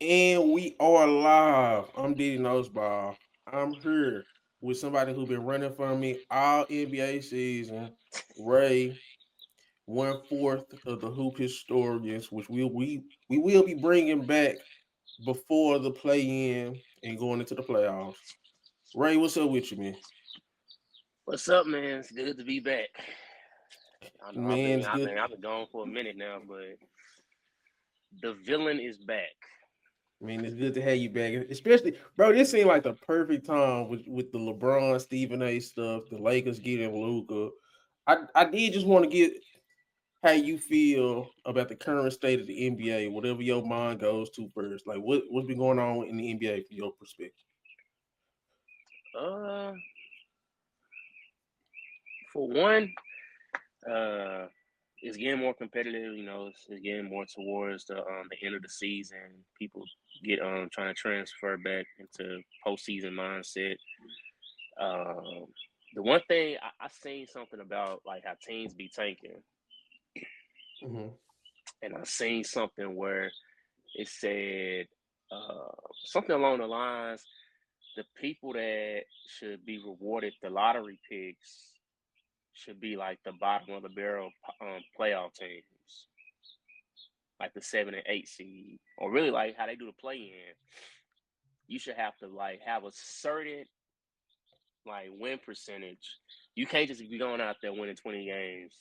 And we are live. I'm Diddy Noseball. I'm here with somebody who been running for me all NBA season. Ray, 1/4 of the Hoop historians, which we will be bringing back before the play-in and going into the playoffs. Ray, what's up with you, man? What's up, man? It's good to be back. I know I've Man, been it's I've good. been I've been gone for a minute now, but the villain is back. Man, it's good to have you back. Especially, bro, this seemed like the perfect time with the LeBron, Stephen A stuff, the Lakers getting Luca. I did just want to get how you feel about the current state of the NBA, whatever your mind goes to first. Like what's been going on in the NBA from your perspective? Uh, for one, uh, it's getting more competitive. It's getting more towards the end of the season. People get trying to transfer back into postseason mindset. Um, the one thing I seen something about like how teams be tanking, Mm-hmm. and I seen something where it said something along the lines the people that should be rewarded the lottery picks should be like the bottom of the barrel playoff teams, like the 7 and 8 seed, or really like how they do the play in. You should have to like have a certain like win percentage. You can't just be going out there winning 20 games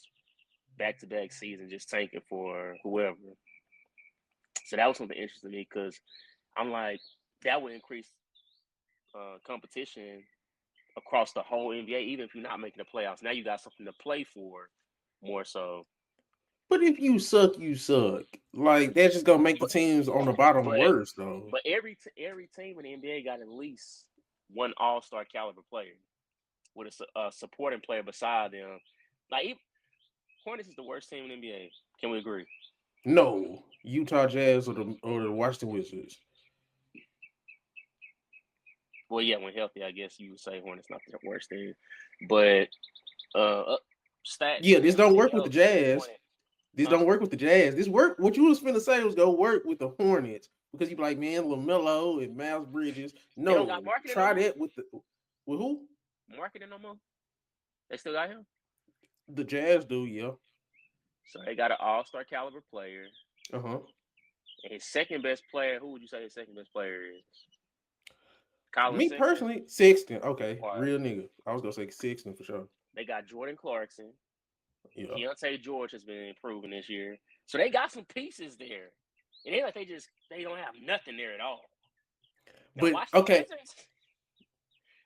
back to back season just tanking for whoever. So that was something interesting to me because I'm like that would increase competition across the whole NBA, even if you're not making the playoffs. Now you got something to play for more so. But if you suck, you suck. Like that's just gonna make the But teams on the bottom but worse, though. but every team in the NBA got at least one All Star caliber player with a supporting player beside them. Like even, Hornets is the worst team in the NBA. Can we agree? No, Utah Jazz or the Washington Wizards. Well, yeah, when healthy, I guess you would say Hornets not the worst team, but stats Yeah, this don't everything work with the else Jazz. pointed, This huh? don't work with the Jazz. This work. What you was finna say was gonna work with the Hornets because you be like, man, Lamelo and Miles Bridges. They don't got No, marketing no try more. that with who? Marketing no more. They still got him. The Jazz do, yeah. So they got an All Star caliber player. Uh huh. And his second best player, who would you say his second best player is? Colin Me Sexton? personally, Sexton. Okay, Or real nigga. I was gonna say Sexton for sure. they got Jordan Clarkson. Yeah, Keontae George has been improving this year. So they got some pieces there. It ain't like they don't have nothing there at all. Now but watch the okay. Wizards.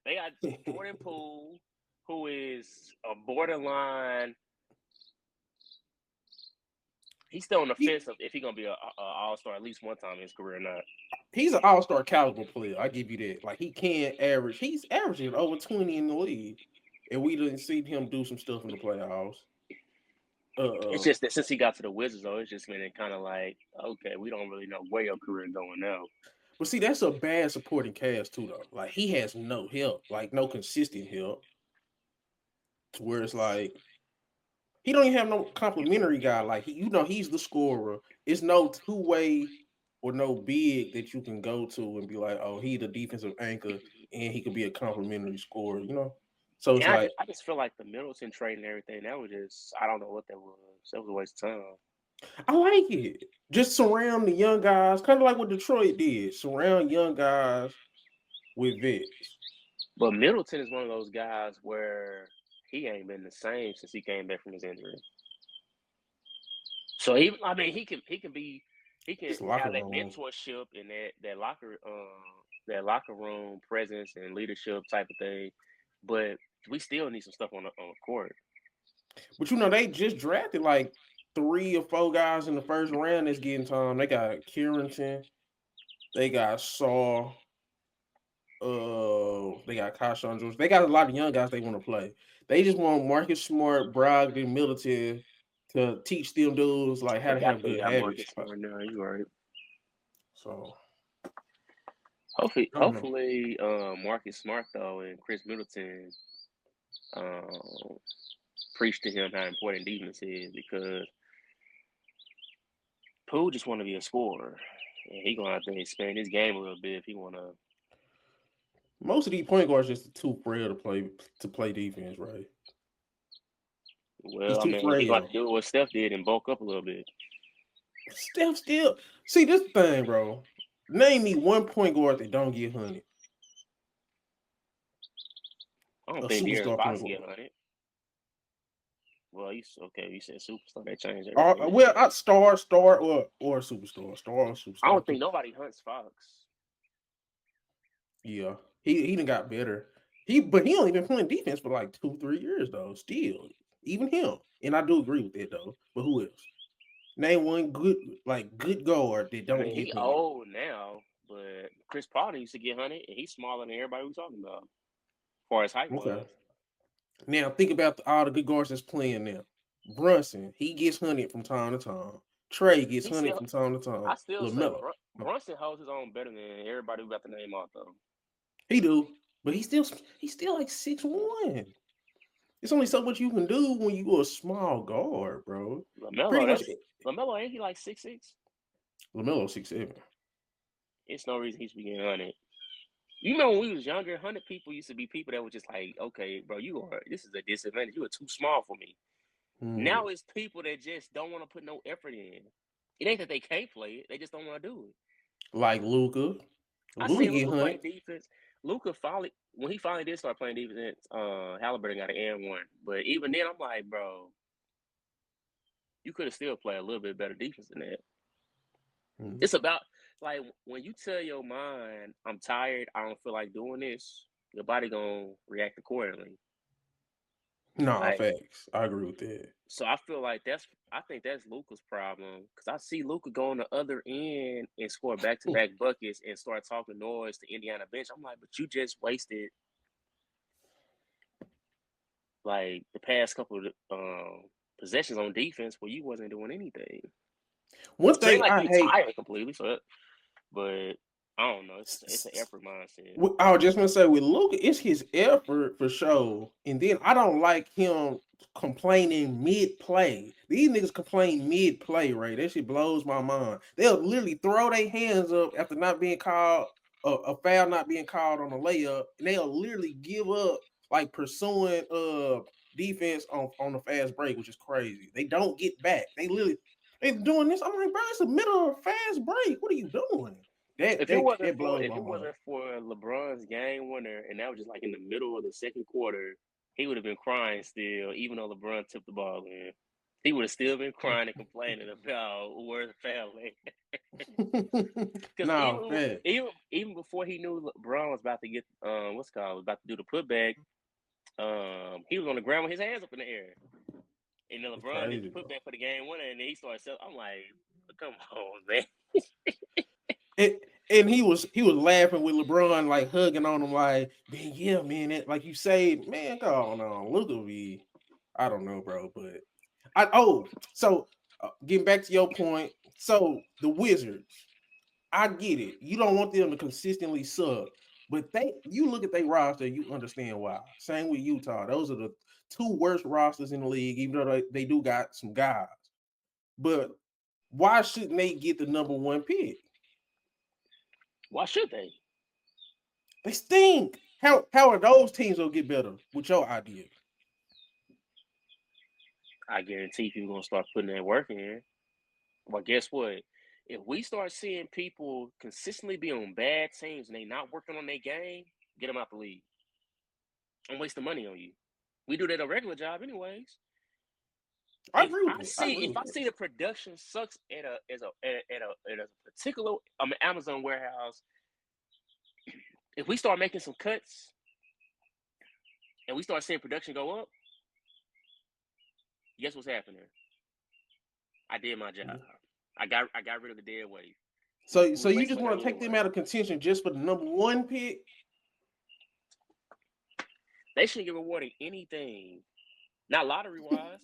They got Jordan Poole, who is a borderline. He's still on the he, fence of if he's gonna be a All Star at least one time in his career or not. he's an All Star caliber player. I give you that. Like he can average. He's averaging over 20 in the league, and we didn't see him do some stuff in the playoffs. It's Uh, just that since he got to the Wizards, though, it's just been kind of like, okay, we don't really know where your career going now. But see, that's a bad supporting cast too, though. Like he has no help, like no consistent help. To where it's like he don't even have no complimentary guy. Like he's the scorer. It's no two way or no big that you can go to and be like, oh, he the defensive anchor and he could be a complimentary scorer. So it's And like I just feel like the Middleton trade and everything, that was just, I don't know what that was. That was a waste of time. I like it. Just surround the young guys, kind of like what Detroit did. Surround young guys with vets. But Middleton is one of those guys where he ain't been the same since he came back from his injury. So I mean, he can His locker have that room. mentorship and that locker room presence and leadership type of thing. But we still need some stuff on the court. But they just drafted like 3 or 4 guys in the first round that's getting time. They got Carrington, they got Saw, they got Kashawn George. They got a lot of young guys they want to play. They just want Marcus Smart, Brogdon, Middleton to teach them dudes like how They to have definitely good got habits. Marcus Smart now. You're right. So Hopefully, I don't know. Marcus Smart though and Chris Middleton um, preach to him how important defense is because Poole just want to be a scorer. And he gonna have to expand his game a little bit if he wanna. Most of these point guards just too frail to play defense, right? Well, Just I too mean, he gonna frail. have to do what Steph did and bulk up a little bit. Steph still see this thing, bro. Name me one point guard that don't get hunted. I don't A think De'Aaron superstar point Fox guard. get on it. Well, he's okay. You said superstar. That changed Or, everything. well, I star or superstar, star or I superstar. don't think nobody hunts Fox. Yeah, he done got better. But he only been playing defense for like 2-3 years though. Still, even him. And I do agree with that though. But who else? Name one good guard that I don't mean, get he hunted. old now, but Chris Paul used to get hunted, and he's smaller than everybody we're talking about, as far as height Okay. was. Now think about all the good guards that's playing now. Brunson, he gets hunted from time to time. Trey gets He hunted still, from time to time. I still say LaMelo, Brunson holds his own better than everybody we got the name off though. he do, but he's still like 6'1". It's only so much you can do when you a small guard, bro. Pretty much Lamelo. Ain't he like 6'6"? LaMelo 6'7". It's no reason he should be getting hunted. You know, when we was younger, 100 people used to be people that were just like, okay, bro, this is a disadvantage. You are too small for me. Now it's people that just don't want to put no effort in. It ain't that they can't play it; they just don't want to do it. Like Luka. I Luka seen get Luka play hunted. defense. Luka when he finally did start playing defense, Halliburton got an and one. But even then, I'm like, bro, you could have still played a little bit better defense than that. It's about like when you tell your mind, I'm tired, I don't feel like doing this, your body gonna react accordingly. Nah, Like, facts. I agree with that. so I feel like I think that's Luka's problem because I see Luka go on the other end and score back-to-back buckets and start talking noise to Indiana bench. I'm like, but you just wasted like the past couple of possessions on defense where you wasn't doing anything. One So it ain't thing like I you hate. tired completely, but I don't know. It's an effort mindset. I was just gonna say with Luka, it's his effort for sure. And then I don't like him complaining mid-play. These niggas complain mid-play, right? That shit blows my mind. They'll literally throw their hands up after not being called a foul not being called on a layup, and they'll literally give up like pursuing defense on the fast break, which is crazy. They don't get back. They doing this. I'm like, bro, it's the middle of a fast break. What are you doing? If it wasn't That for blows my mind. LeBron's game winner, and that was just like in the middle of the second quarter, he would have been crying still, even though LeBron tipped the ball in. He would have still been crying and complaining about where the foul because No, fair. even before he knew LeBron was about to get about to do the putback, he was on the ground with his hands up in the air, and then It's LeBron did the crazy, bro. putback for the game winner, and then he started. I'm like, come on, man. And he was laughing with LeBron, like hugging on him, like, man, yeah, man, like you say, man, go on, look at me. I don't know, bro, but so getting back to your point, so the Wizards, I get it. You don't want them to consistently suck, but you look at their roster, you understand why. Same with Utah; those are the two worst rosters in the league, even though they do got some guys. But why shouldn't they get the number one pick? Why should they? They stink. How are those teams gonna get better with your idea? I guarantee people gonna start putting that work in. Well, guess what? If we start seeing people consistently be on bad teams and they not working on their game, get them out the league. I'm wasting money on you. We do that a regular job anyways. I agree with that. If I see the production sucks at a particular Amazon warehouse, if we start making some cuts and we start seeing production go up, guess what's happening? I did my job. I got rid of the dead weight. So you just want to take them out of contention just for the number one pick? They shouldn't get rewarded anything. Not lottery wise.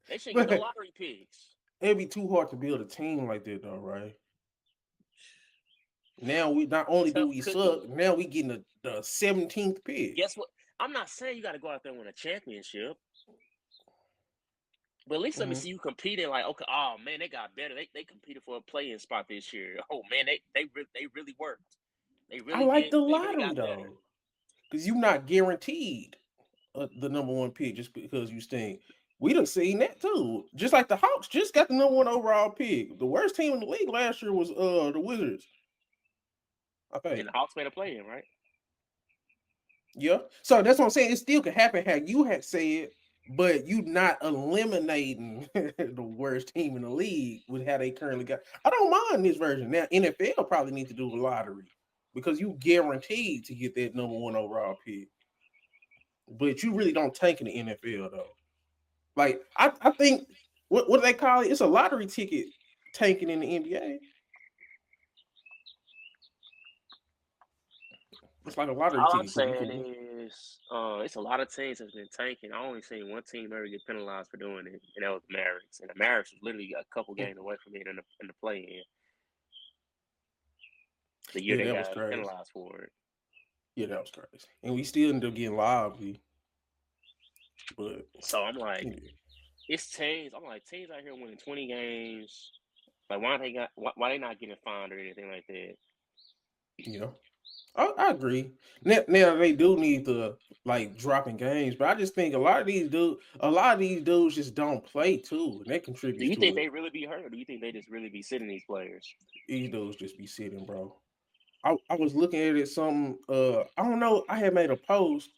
They shouldn't get no lottery picks. It'd be too hard to build a team like that, though, right? Now we not only do we suck, now we getting the 17th pick. Guess what? I'm not saying you got to go out there and win a championship. But at least let me Mhm. see you competing. Like, okay, oh man, they got better. They competed for a play-in spot this year. Oh man, they really worked. I like the They really lottery got better. though, because you're not guaranteed the number one pick just because you stink. We done seen that too. Just like the Hawks just got the number one overall pick. The worst team in the league last year was the Wizards. I And think. the Hawks made a play-in, right? Yeah. So that's what I'm saying. It still could happen how you had said, but you not eliminating the worst team in the league with how they currently got. I don't mind this version. Now NFL probably need to do a lottery because you guaranteed to get that number one overall pick. But you really don't tank in the NFL though. Like I think what do they call it? It's a lottery ticket tanking in the NBA. It's like a lottery All I'm ticket because you saying can. is, it's a lot of teams that's been tanking. I only seen one team ever get penalized for doing it, and that was the Mavericks. And the Mavericks was literally a couple games away from being in the play-in the year Yeah, they that was got crazy. penalized for it. Yeah, that was crazy. And we still ended up getting lively, but So I'm like, yeah. it's teams. I'm like, teams out here winning 20 games. Like, why they not getting fined or anything like that? Yeah, I agree. Now they do need to like dropping games, but I just think a lot of these dudes just don't play too, and that Do contributes you to think it. they really be hurt, or do you think they just really be sitting these players? These dudes just be sitting, bro. I was looking at it something. I don't know. I had made a post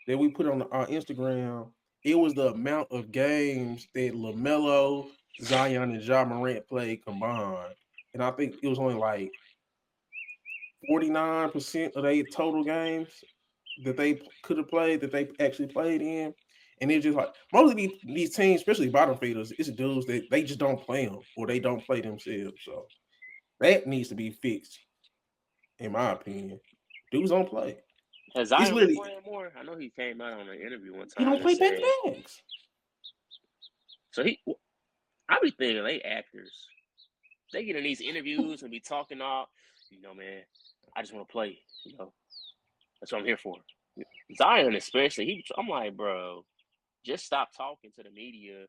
that we put on our Instagram. It was the amount of games that LaMelo, Zion, and Ja Morant played combined, and I think it was only like 49% of their total games that they could have played that they actually played in. And it's just like most of these teams, especially bottom feeders, it's dudes that they just don't play them or they don't play themselves. So that needs to be fixed, in my opinion. Dudes don't play. Has It's Zion been literally playing more? I know he came out on an interview one he time don't and play back said to backs. so. I be thinking they actors. They get in these interviews and be talking all, man. I just want to play. That's what I'm here for. Zion, especially, I'm like, bro, just stop talking to the media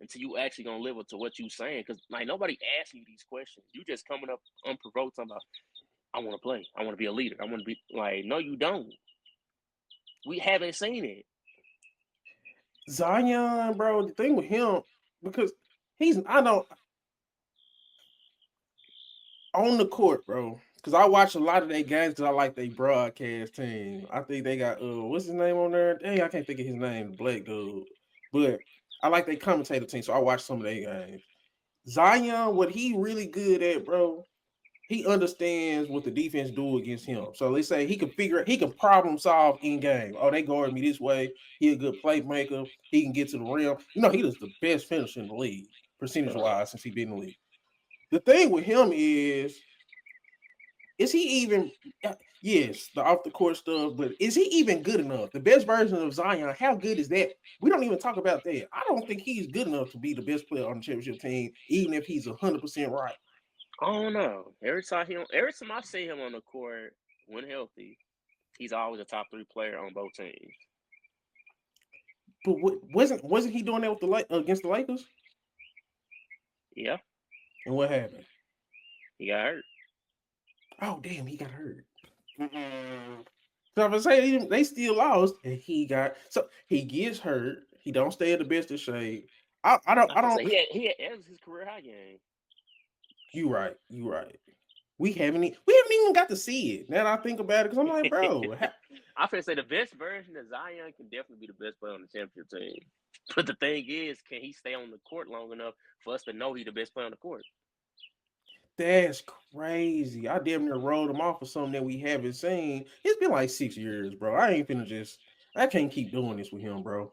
until you actually gonna live up to what you saying. Because like nobody asking you these questions. You just coming up unprovoked talking about, I want to play. I want to be a leader. I want to be like, no, you don't. We haven't seen it. Zion, bro, the thing with him, because I don't on the court, bro. Because I watch a lot of their games because I like their broadcast team. I think they got what's his name on there? Dang, I can't think of his name, the black dude. But I like their commentator team, so I watch some of their games. Zion, what he really good at, bro, he understands what the defense do against him. So let's say he can problem solve in game. Oh, they guard me this way. He a good playmaker. He can get to the rim. He is the best finisher in the league, percentage wise, since he been in the league. The thing with him is he even yes, the off the court stuff, but is he even good enough? The best version of Zion, how good is that? We don't even talk about that. I don't think he's good enough to be the best player on the championship team, even if he's 100% right. I don't know. Every time I see him on the court when healthy, he's always a top 3 player on both teams. But wasn't he doing that with against the Lakers? Yeah, And what happened? he got hurt. Oh damn, he got hurt. Mm-mm. So I'm saying they still lost, and he gets hurt. He don't stay in the best of shape. I I can don't. say that was his career high game. You right. You right. We haven't even got to see it. Now that I think about it, because I'm like, bro, I can say the best version of Zion can definitely be the best player on the championship team. But the thing is, can he stay on the court long enough for us to know he's the best player on the court? that's crazy. I damn near rolled him off for something that we haven't seen. It's been like 6 years, bro. I ain't finna just. I can't keep doing this with him, bro.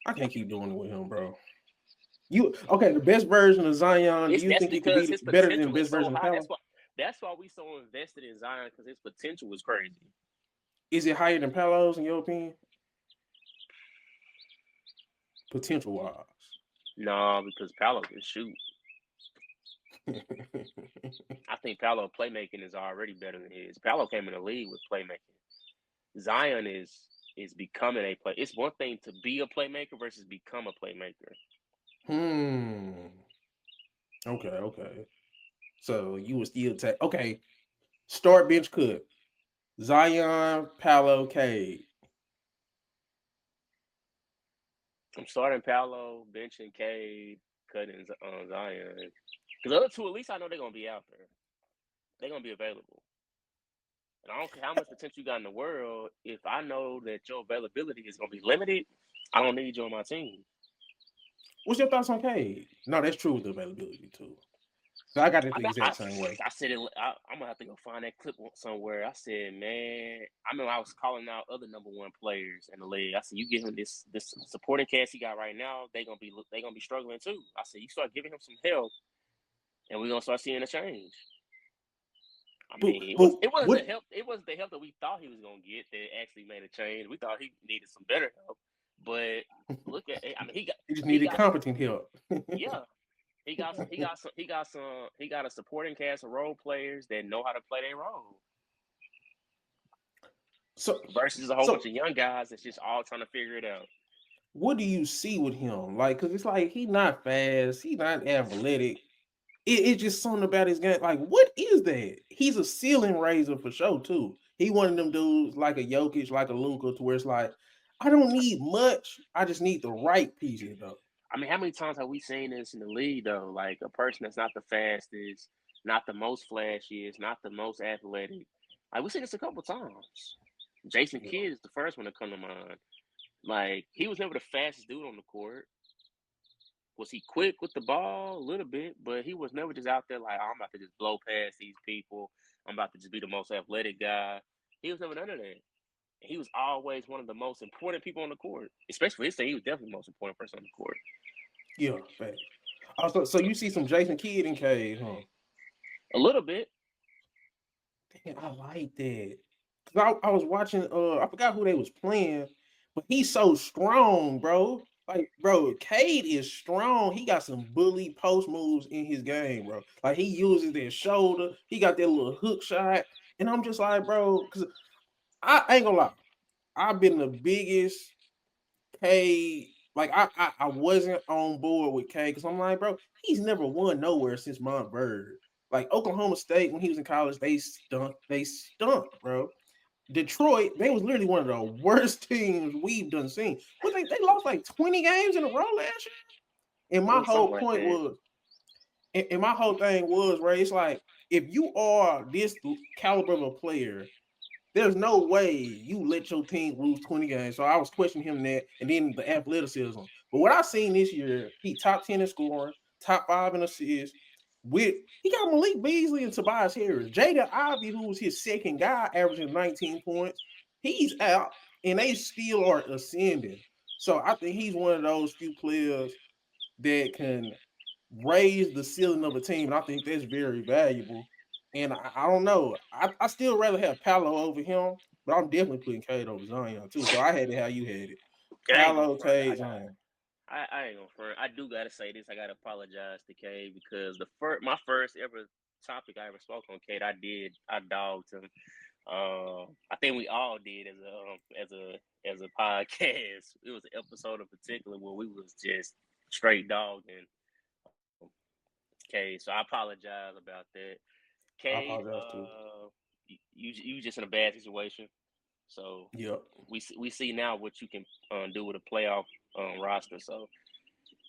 I can't keep doing it with him, bro. You okay? The best version of Zion. Do It's you That's think it could because be his better than the potential is best so version of high. Paolo? That's why we so invested in Zion because his potential was crazy. Is it higher than Paolo's in your opinion? Potential wise. No, because Paolo can shoot. I think Paolo playmaking is already better than his. Paolo came in the league with playmaking. Zion is becoming a play. It's one thing to be a playmaker versus become a playmaker. Hmm. Okay. So you would still take okay. Start bench cut. Zion, Paolo, Cade. I'm starting Paolo, benching Cade, cutting Zion. Because the other two, at least I know they're gonna be out there. They're gonna be available. And I don't care how much potential you got in the world. If I know that your availability is gonna be limited, I don't need you on my team. What's your thoughts on Cade? No, that's true with the availability too. I got it I the mean, I, exact same way. I said it. I'm gonna have to go find that clip somewhere. I said, man, I mean, I was calling out other number one players in the league. I said, you give him this supporting cast he got right now, they gonna be struggling too. I said, you start giving him some help, and we're gonna start seeing a change. I But mean, but it wasn't the what help. It wasn't the help that we thought he was gonna get that actually made a change. We thought he needed some better help, but look at. I mean, he just he needed got some. competent help. Yeah, he got a supporting cast of role players that know how to play their role so versus a whole bunch so of young guys that's just all trying to figure it out. what do you see with him? Like, cause it's like he not fast, he not athletic. It's just something about his game. Like, what is that? He's a ceiling raiser for sure, too. He one of them dudes like a Jokic, like a Luka, to where it's like, I don't need much. I just need the right pieces, though. I mean, how many times have we seen this in the league though? Like a person that's not the fastest, not the most flashiest, not the most athletic. Like we seen this a couple times. Jason Yeah. Kidd is the first one to come to mind. Like he was never the fastest dude on the court. Was he quick with the ball? A little bit, but he was never just out there like, oh, I'm about to just blow past these people. I'm about to just be the most athletic guy. He was never none of that. He was always one of the most important people on the court. Especially for his team, he was definitely the most important person on the court. Yeah, facts. Also, so you see some Jason Kidd in Cade, huh? A little bit. Damn, I like that. Cause I was watching, I forgot who they was playing, but he's so strong, bro. Like, bro, Cade is strong. He got some bully post moves in his game, bro. Like he uses their shoulder. He got that little hook shot, and I'm just like, bro, because I ain't gonna lie, I've been the biggest Cade. Like I wasn't on board with Cade because I'm like, bro, he's never won nowhere since Montverde. Like Oklahoma State when he was in college, they stunk. They stunk, bro. Detroit, they was literally one of the worst teams we've done seen. But they lost like 20 games in a row last year. And It my was something whole like point that. was, and my whole thing was, right? It's like if you are this caliber of a player, there's no way you let your team lose 20 games. So I was questioning him that, and then the athleticism. But what I seen this year, he top 10 in scoring, top 5 in assists. With he got Malik Beasley and Tobias Harris. Jaden Ivey, who was his second guy, averaging 19 points. He's out, and they still are ascending. So I think he's one of those few players that can raise the ceiling of a team, and I think that's very valuable. And I don't know. I still rather have Paolo over him, but I'm definitely putting Cade over Zion too. So I had it how you had it. It ain't gonna Paolo, front. Cade, Zion. I ain't gonna front. I do gotta say this. I gotta apologize to Cade because my first ever topic I ever spoke on Cade, I dogged him. I think we all did as a podcast. It was an episode in particular where we was just straight dogging Cade. So I apologize about that. I Cade, apologize too. you just in a bad situation. So Yep. we see now what you can do with a playoff roster. So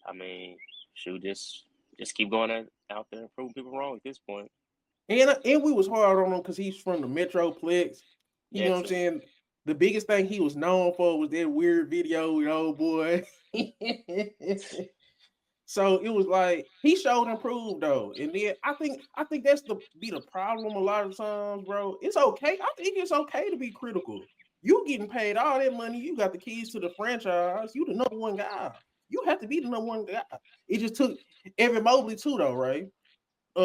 I mean, shoot, just keep going out there and proving people wrong at this point. And we was hard on him because he's from the Metroplex. You know That what I'm too. saying? The biggest thing he was known for was that weird video with old boy. So it was like he showed improved though, and then I think that's the problem a lot of times, bro. It's okay. I think it's okay to be critical. You getting paid all that money. You got the keys to the franchise. You the number one guy. You have to be the number one guy. It just took Evan Mobley too, though, right?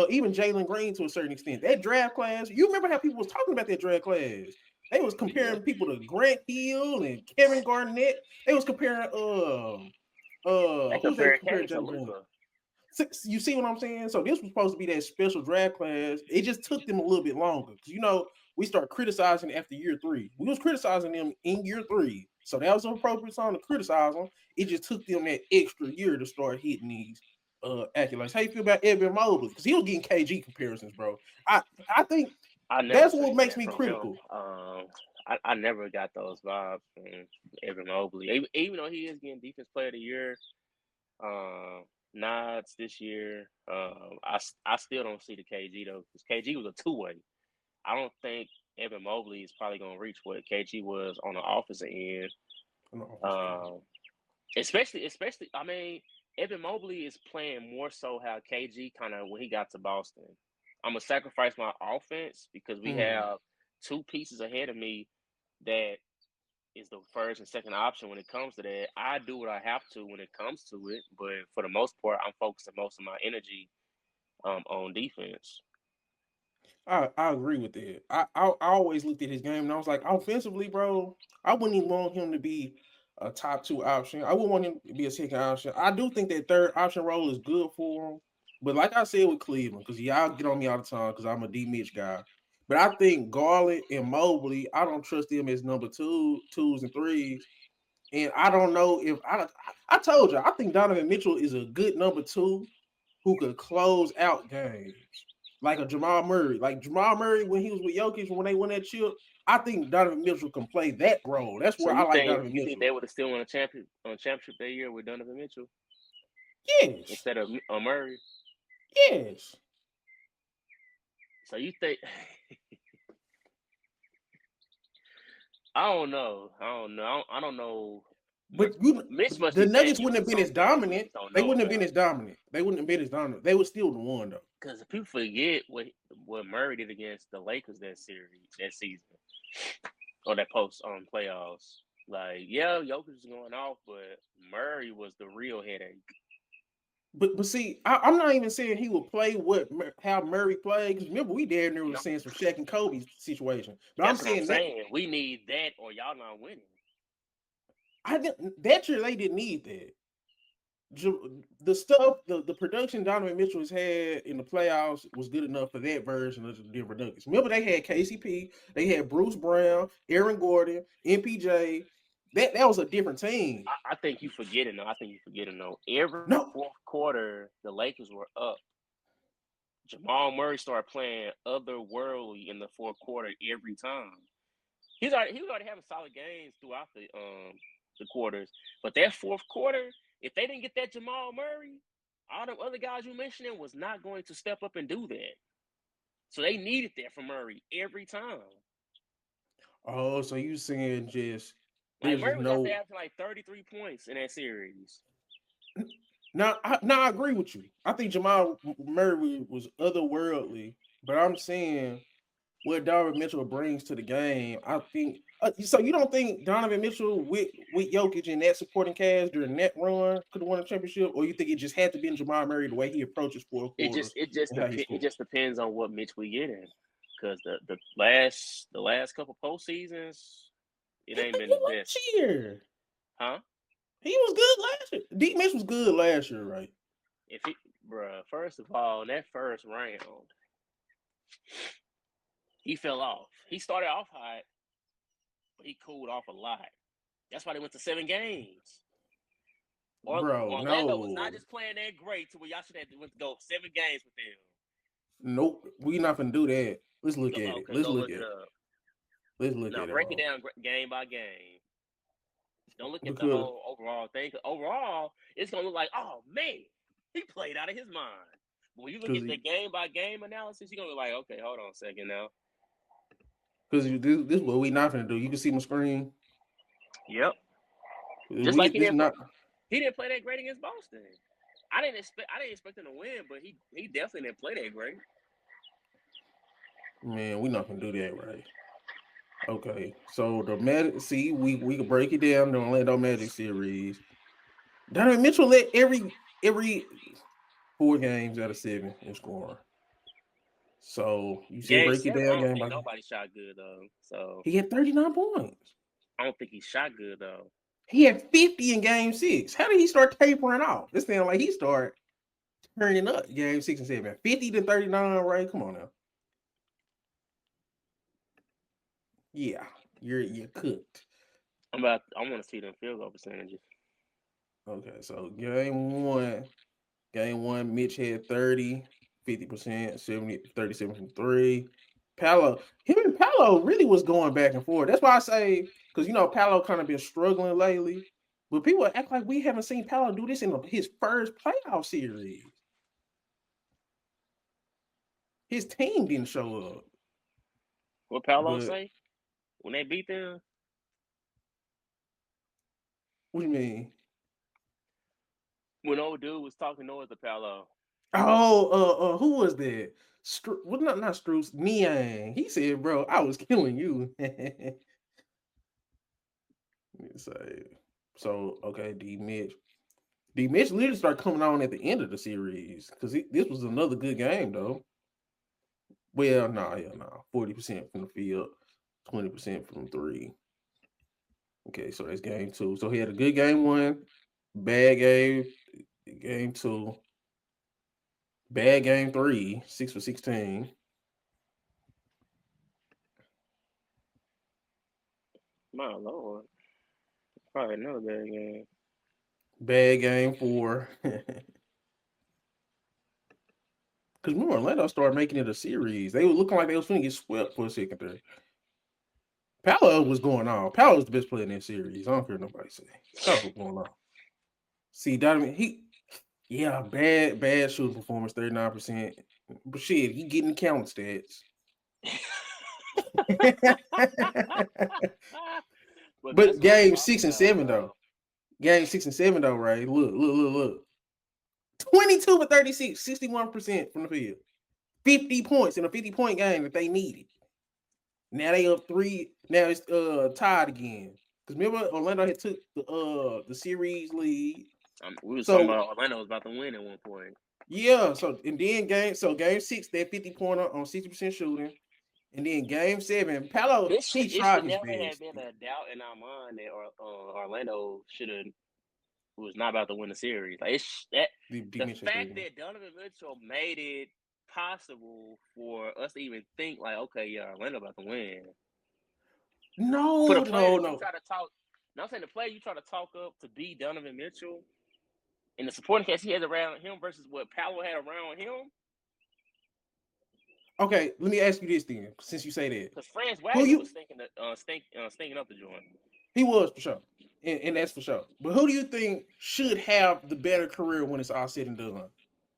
Even Jalen Green to a certain extent. That draft class. You remember how people was talking about that draft class? They was Yeah, comparing people to Grant Hill and Kevin Garnett. They was comparing they who's they compare compared Cade to Jalen Green? Luca. You see what I'm saying? So this was supposed to be that special draft class. It just took them a little bit longer because we start criticizing after year three. We was criticizing them in year three. So that was an appropriate time to criticize them. It just took them that extra year to start hitting these accolades. How you feel about Evan Mobley? Because he was getting KG comparisons, bro. I think I never that's what seen makes that me from him. critical. I never got those vibes from Evan Mobley. Even though he is getting Defense Player of the Year, nods this year, I still don't see the KG though, because KG was a two-way. I don't think Evan Mobley is probably going to reach what KG was on the offensive end. Um, especially, I mean, Evan Mobley is playing more so how KG kind of when he got to Boston. I'm gonna sacrifice my offense because we have two pieces ahead of me that is the first and second option when it comes to that. I do what I have to when it comes to it, but for the most part, I'm focusing most of my energy on defense. I agree with that. I always looked at his game and I was like, offensively, bro, I wouldn't even want him to be a top two option. I wouldn't want him to be a second option. I do think that third option role is good for him. But like I said with Cleveland, because y'all get on me all the time because I'm a D Mitch guy. But I think Garland and Mobley, I don't trust them as number twos and threes. And I don't know if I told you, I think Donovan Mitchell is a good number two who could close out games. Like a Jamal Murray. Like Jamal Murray when he was with Jokic when they won that chip, I think Donovan Mitchell can play that role. That's So where I like Donovan you think Mitchell. they would have still won a championship that year with Donovan Mitchell Yes. instead of Murray? Yes. So you think? I don't know. I don't know. But Mitch must the be saying Nuggets he wouldn't was have been as something that we dominant. just don't They know wouldn't have been about. as dominant. They wouldn't have been as dominant. They would still have won though. Because people forget what Murray did against the Lakers that season, or that post playoffs. Like, yeah, Jokic was going off, but Murray was the real headache. But see, I'm not even saying he would play how Murray played. Because remember, we damn near was No, saying some Shaq and Kobe situation. But I'm that's what I'm saying that saying. We need that, or y'all not winning. that year they didn't need that. The stuff, the production Donovan Mitchell has had in the playoffs was good enough for that version of the Denver Nuggets. Remember, they had KCP, they had Bruce Brown, Aaron Gordon, MPJ. That was a different team. I think you forgetting though. I think you forgetting though. Every No, fourth quarter, the Lakers were up. Jamal Murray started playing otherworldly in the fourth quarter every time. He was already having solid games throughout the quarters, but that fourth quarter, if they didn't get that Jamal Murray, all the other guys you mentioning was not going to step up and do that. So they needed that from Murray every time. oh, so you saying just Like there's just Murray was out no. there after like 33 points in that series. Now I agree with you. I think Jamal Murray was otherworldly, but I'm saying what Donovan Mitchell brings to the game. I think so. You don't think Donovan Mitchell with Jokic and that supporting cast during that run could have won a championship, or you think it just had to be in Jamal Murray the way he approaches fourth quarters and how he It scores? just depends on what Mitch we get in, because the last couple postseasons, it He ain't was been the good best, last year. huh? He was good last year. D Mitch was good last year, right? If he, bruh, first of all, in that first round, he fell off. He started off hot, but he cooled off a lot. That's why they went to 7 games. Bro, Orlando was not no. just playing that great to where y'all should have went to go 7 games with them. Nope. We not gonna do that. Let's look at it. Okay, Let's go look look at it it. up. Let's look Now at it, break it bro. down game by game. Don't look at the Because whole overall thing. 'Cause overall, it's gonna look like, oh man, he played out of his mind. But when you look because at the game by game analysis, you're gonna be like, okay, hold on a second now. this is what we not gonna do. You can see my screen. Yep. Just We like this not he didn't play that great against Boston. I didn't expect him to win, but he definitely didn't play that great. man. We not gonna do that, right? Okay. So the Magic. See, we can break it down. The Orlando Magic series. Donovan Mitchell led every 4 games out of 7 in scoring. So you said Game break it seven, I down don't game think by game. nobody shot good though. So He had 39 points. I don't think he shot good though. He had 50 in game 6. How did he start tapering off? It sounds like he started turning up game 6 and 7. 50 to 39, right? Come on now. Yeah, you're cooked. I want to see them field goal percentages. Okay, so game one, Mitch had 30, 50%, 70, 37 from three. Him and Paolo really was going back and forth. That's why I say, because Paolo kind of been struggling lately. But people act like we haven't seen Paolo do this in his first playoff series. His team didn't show up. What Paolo But say when they beat them? what do you mean? When old dude was talking noise to Paolo. Oh, who was that? Well, not Struce, Niang. He said, "Bro, I was killing you." So okay, D Mitch literally started coming on at the end of the series because this was another good game though. Well, nah. 40% from the field, 20% from three. Okay, so that's game two. So he had a good game one, bad game two, bad game three, 6 for 16. My lord, probably another bad game. Bad game four. Because remember, Orlando started making it a series. They were looking like they was going to get swept for a second there. Paolo was going on. Paolo was the best player in that series. I don't care what nobody say. Paolo was going on. See, Donovan, bad shooting performance, 39%. But shit, he getting count stats. But that's But what I'm game talking six and about, seven bro. though. Game 6 and 7 though, right? Look. 22 for 36, 61% from the field. 50 points in a 50-point game that they needed. Now they up three. Now it's tied again. Because remember, Orlando had took the series lead. We was talking So about Orlando was about to win at one point. yeah, and then game 6, that 50-pointer on 60% shooting. And then game 7, Paolo, It he should tried his never have best. been a doubt in our mind that Orlando should have was not about to win the series. Like the fact that Donovan Mitchell made it possible for us to even think like, okay, yeah, Orlando about to win. For the player that you try to talk, now I'm saying the player you try to talk up to be Donovan Mitchell, and the supporting cast he has around him versus what Paolo had around him. Okay, let me ask you this then, since you say that. Because Franz Wagner was stinking up the joint. He was for sure, and that's for sure. But who do you think should have the better career when it's all said and done?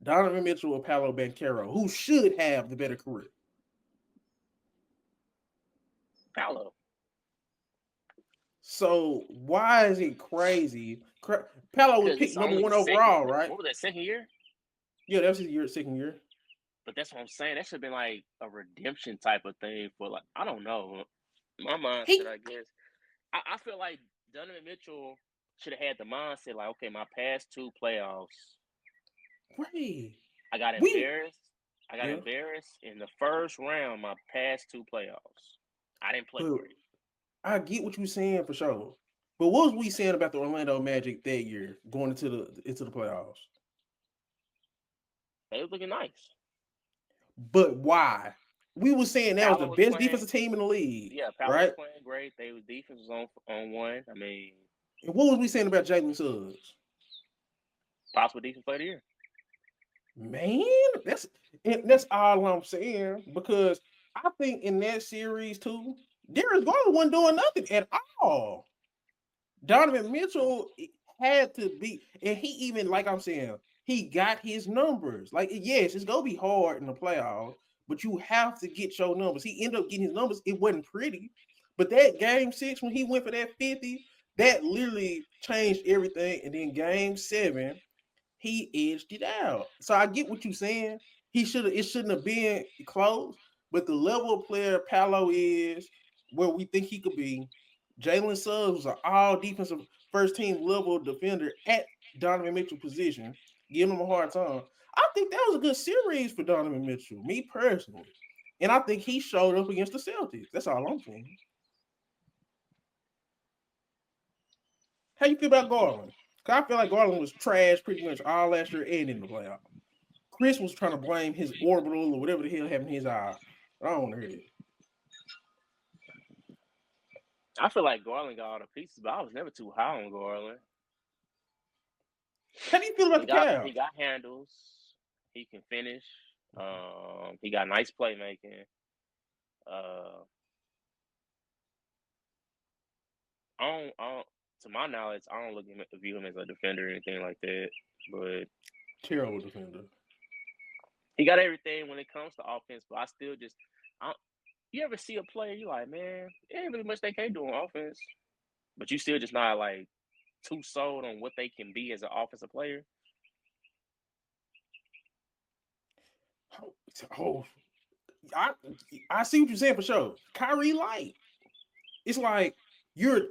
Donovan Mitchell or Paolo Banchero? Who should have the better career? Paolo. So why is it crazy? Paolo was picked number 1 overall, right? What was that, second year? Yeah, that was his second year. But that's what I'm saying. That should have been like a redemption type of thing for like, I don't know. My mindset, I guess. I feel like Donovan Mitchell should have had the mindset like, okay, my past 2 playoffs. Right. I got embarrassed. In the first round, my past 2 playoffs. I didn't play great. I get what you're saying for sure. But what was we saying about the Orlando Magic that year going into the playoffs? They was looking nice. But why? We were saying that was the best defensive team in the league. Yeah, Paolo was playing great. They was defense was on one. I mean, and what was we saying about Jalen Suggs? Possible defense player of the year. Man, that's all I'm saying, because I think in that series too, Darius Garland wasn't doing nothing at all. Donovan Mitchell had to be, and he even, like I'm saying, he got his numbers. Like, yes, it's gonna be hard in the playoffs, but you have to get your numbers. He ended up getting his numbers. It wasn't pretty, but that game 6 when he went for that 50, that literally changed everything. And then game 7, he edged it out. So I get what you're saying. It shouldn't have been close, but the level of player Paolo is where we think he could be. Jalen Suggs was an all defensive first team level defender at Donovan Mitchell position, giving him a hard time. I think that was a good series for Donovan Mitchell, me personally. And I think he showed up against the Celtics. That's all I'm saying. How you feel about Garland? Because I feel like Garland was trash pretty much all last year and in the playoffs. Chris was trying to blame his orbital or whatever the hell happened in his eye. I don't want to hear it. I feel like Garland got all the pieces, but I was never too high on Garland. How do you feel about the Cavs? He got handles. He can finish. He got nice playmaking. To my knowledge, I don't view him as a defender or anything like that. But terrible defender. He got everything when it comes to offense, but I still just, you ever see a player, you like, man, there ain't really much they can't do on offense, but you still just not like too sold on what they can be as an offensive player. I see what you're saying for sure. Kyrie light. It's like you're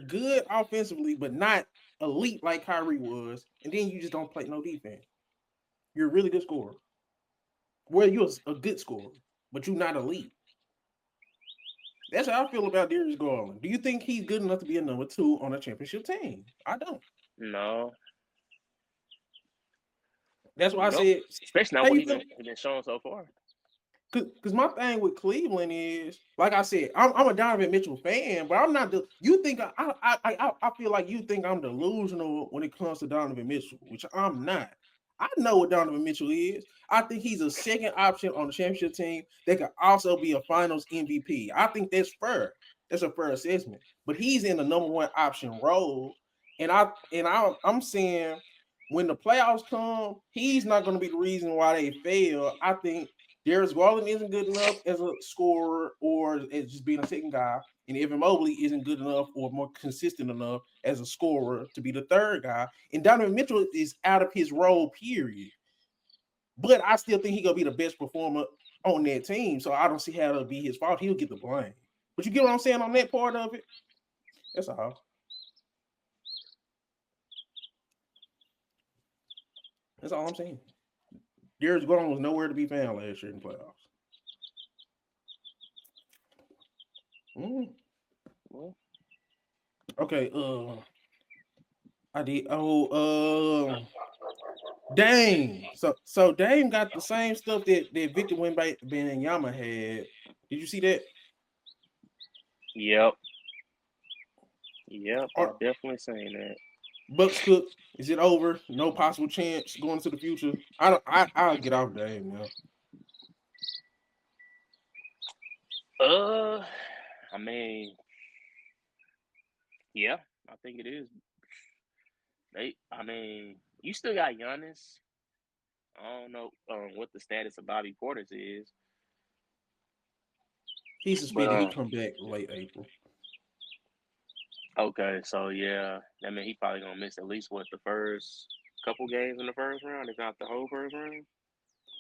good offensively, but not elite like Kyrie was, and then you just don't play no defense. You're a really good scorer. Well, you're a good scorer, but you're not elite. That's how I feel about Darius Garland. Do you think he's good enough to be a number 2 on a championship team? I don't. No. That's why I said, especially not what he's been showing so far. Because my thing with Cleveland is, like I said, I'm a Donovan Mitchell fan, but I'm not. You think I feel like you think I'm delusional when it comes to Donovan Mitchell, which I'm not. I know what Donovan Mitchell is. I think he's a second option on the championship team that could also be a Finals MVP. I think that's fair. That's a fair assessment. But he's in the number 1 option role, and I'm saying when the playoffs come, he's not going to be the reason why they fail. I think Darius Garland isn't good enough as a scorer or as just being a second guy, and Evan Mobley isn't good enough or more consistent enough as a scorer to be the third guy. And Donovan Mitchell is out of his role, period. But I still think he's going to be the best performer on that team, so I don't see how it'll be his fault. He'll get the blame. But you get what I'm saying on that part of it? That's all. That's all I'm saying. Darius Garland was nowhere to be found last year in the playoffs. Okay, I did. Dame. So Dame got the same stuff that Victor Wembanyama had. Did you see that? Yep. I'm definitely saying that. Bucks cook. Is it over? No possible chance going into the future. I'll get off Dame now. I mean, yeah, I think it is. You still got Giannis. I don't know what the status of Bobby Portis is. He's suspended. He come back late April. Okay, so yeah, I mean he probably gonna miss at least the first couple games in the first round, if not the whole first round.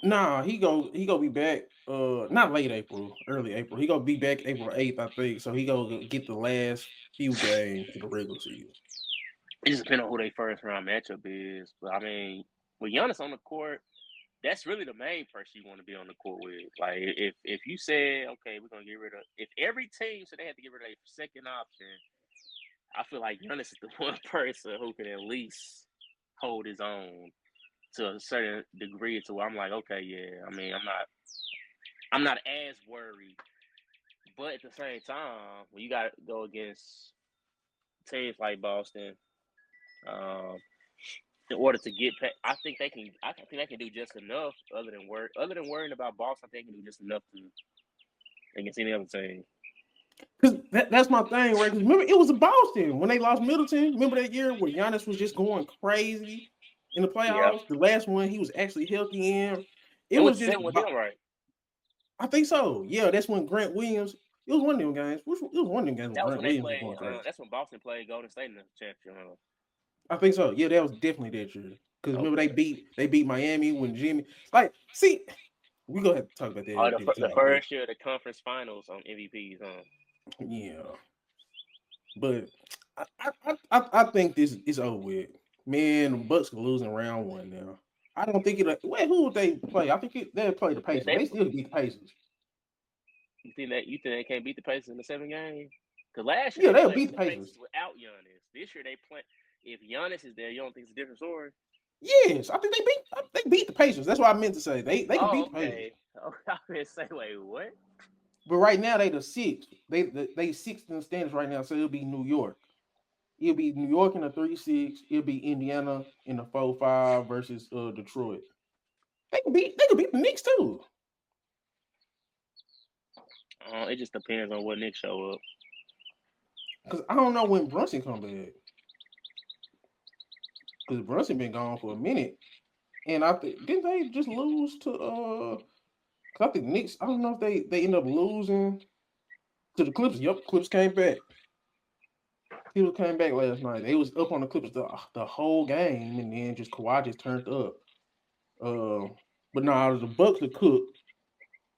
Nah, he go be back. Not late April, early April. He gonna be back April 8th, I think. So he gonna get the last few games to the regular season. It just depends on who their first round matchup is. But I mean, with Giannis on the court, that's really the main person you want to be on the court with. Like if you said, okay, we're gonna get rid of, if every team said they had to get rid of their second option, I feel like Giannis is the one person who can at least hold his own to a certain degree to where I'm like, okay, yeah. I mean, I'm not as worried, but at the same time, when you got to go against teams like Boston, in order to get past, I think they can do just enough. Other than worrying about Boston, I think they can do just enough against any other team. Because that's my thing, right? Because remember, it was Boston when they lost Middleton. Remember that year where Giannis was just going crazy in the playoffs? Yep. The last one he was actually healthy in. It was just with him, right? I think so. Yeah, that's when Grant Williams. It was one of them games. It was one of them games. That was when they played. That's when Boston played Golden State in the championship. I think so. Yeah, that was definitely that year. Because remember they beat Miami when Jimmy. Like, see, we gonna have to talk about that. Oh, the first year of the conference finals on MVPs, huh? Yeah, but I think this is over with. Man, the Bucks are losing round 1 now. I don't think it. Wait, who would they play? I think they'll play the Pacers. They still beat the Pacers. You think they can't beat the Pacers in the 7th game? Because last year they'll beat the Pacers without Giannis. This year they play. If Giannis is there, you don't think it's a different story? Yes, I think they beat the Pacers. That's what I meant to say. They can beat the Pacers. Oh, I meant to say, wait, what? But right now they the sixth. They sixth in the standings right now, so it'll be New York. It'll be New York in the 3-6. It'll be Indiana in the 4-5 versus Detroit. They could beat the Knicks too. It just depends on what Knicks show up. Cause I don't know when Brunson come back. Cause Brunson been gone for a minute, and I think didn't they just lose to 'cause I think Knicks. I don't know if they end up losing to the Clippers. Yep, Clippers came back. He came back last night. They was up on the Clippers the whole game, and then just Kawhi just turned up. Uh, but nah, the Bucks are cooked.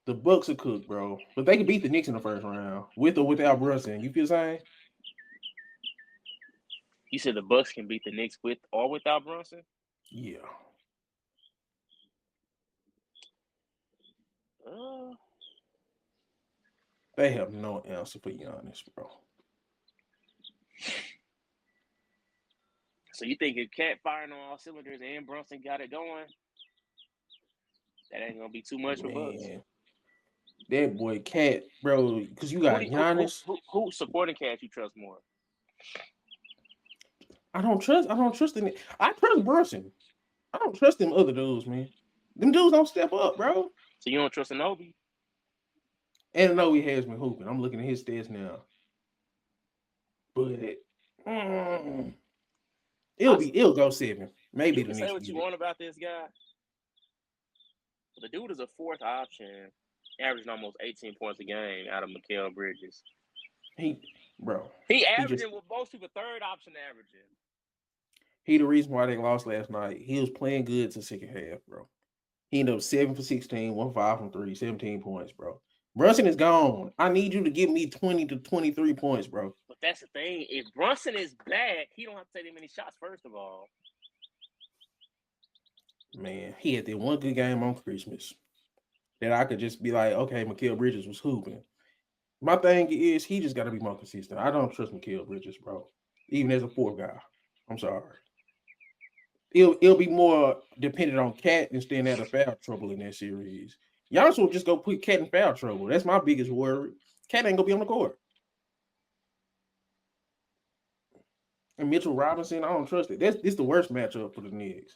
The Bucks are cooked, bro. But they could beat the Knicks in the first round with or without Brunson. You feel the same? You said the Bucks can beat the Knicks with or without Bronson? Yeah. They have no answer for Giannis, bro. So you think if Cat firing on all cylinders and Brunson got it going, that ain't gonna be too much for Bucks? That boy Cat, bro, because you got Giannis. Who supporting Cat you trust more? I don't trust him. I trust Brunson. I don't trust them other dudes, man. Them dudes don't step up, bro. So you don't trust Anobi? And Anobi has been hooping. I'm looking at his stats now. But it'll go 7. Maybe you can say what you want about this guy. But the dude is a fourth option, averaging almost 18 points a game out of Mikal Bridges. He averaging what most people third option averaging. He the reason why they lost last night. He was playing good to the second half, bro. He ended up 7 for 16, 1 5 from 3, 17 points, bro. Brunson is gone. I need you to give me 20 to 23 points, bro. But that's the thing. If Brunson is back, he don't have to take that many shots, first of all. Man, he had that one good game on Christmas that I could just be like, okay, Mikal Bridges was hooping. My thing is he just got to be more consistent. I don't trust Mikal Bridges, bro. Even as a fourth guy. I'm sorry. It'll be more dependent on Cat and staying out of foul trouble in that series. Giannis will just go put Cat in foul trouble. That's my biggest worry. Cat ain't gonna be on the court. And Mitchell Robinson, I don't trust it. This the worst matchup for the Knicks.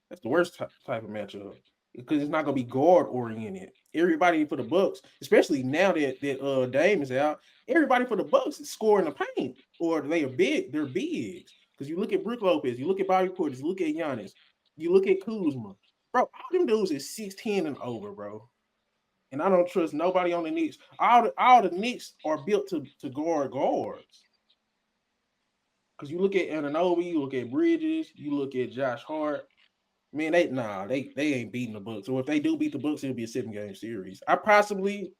That's the worst type of matchup because it's not gonna be guard oriented. Everybody for the Bucks, especially now that Dame is out, everybody for the Bucks is scoring the paint or they are big. They're bigs. Because you look at Brook Lopez, you look at Bobby Portis, you look at Giannis, you look at Kuzma. Bro, all them dudes is 6'10 and over, bro. And I don't trust nobody on the Knicks. All the Knicks are built to guard guards. Because you look at Anunoby, you look at Bridges, you look at Josh Hart. Man, they ain't beating the Bucks. Or if they do beat the Bucks, it'll be a 7-game series. I possibly,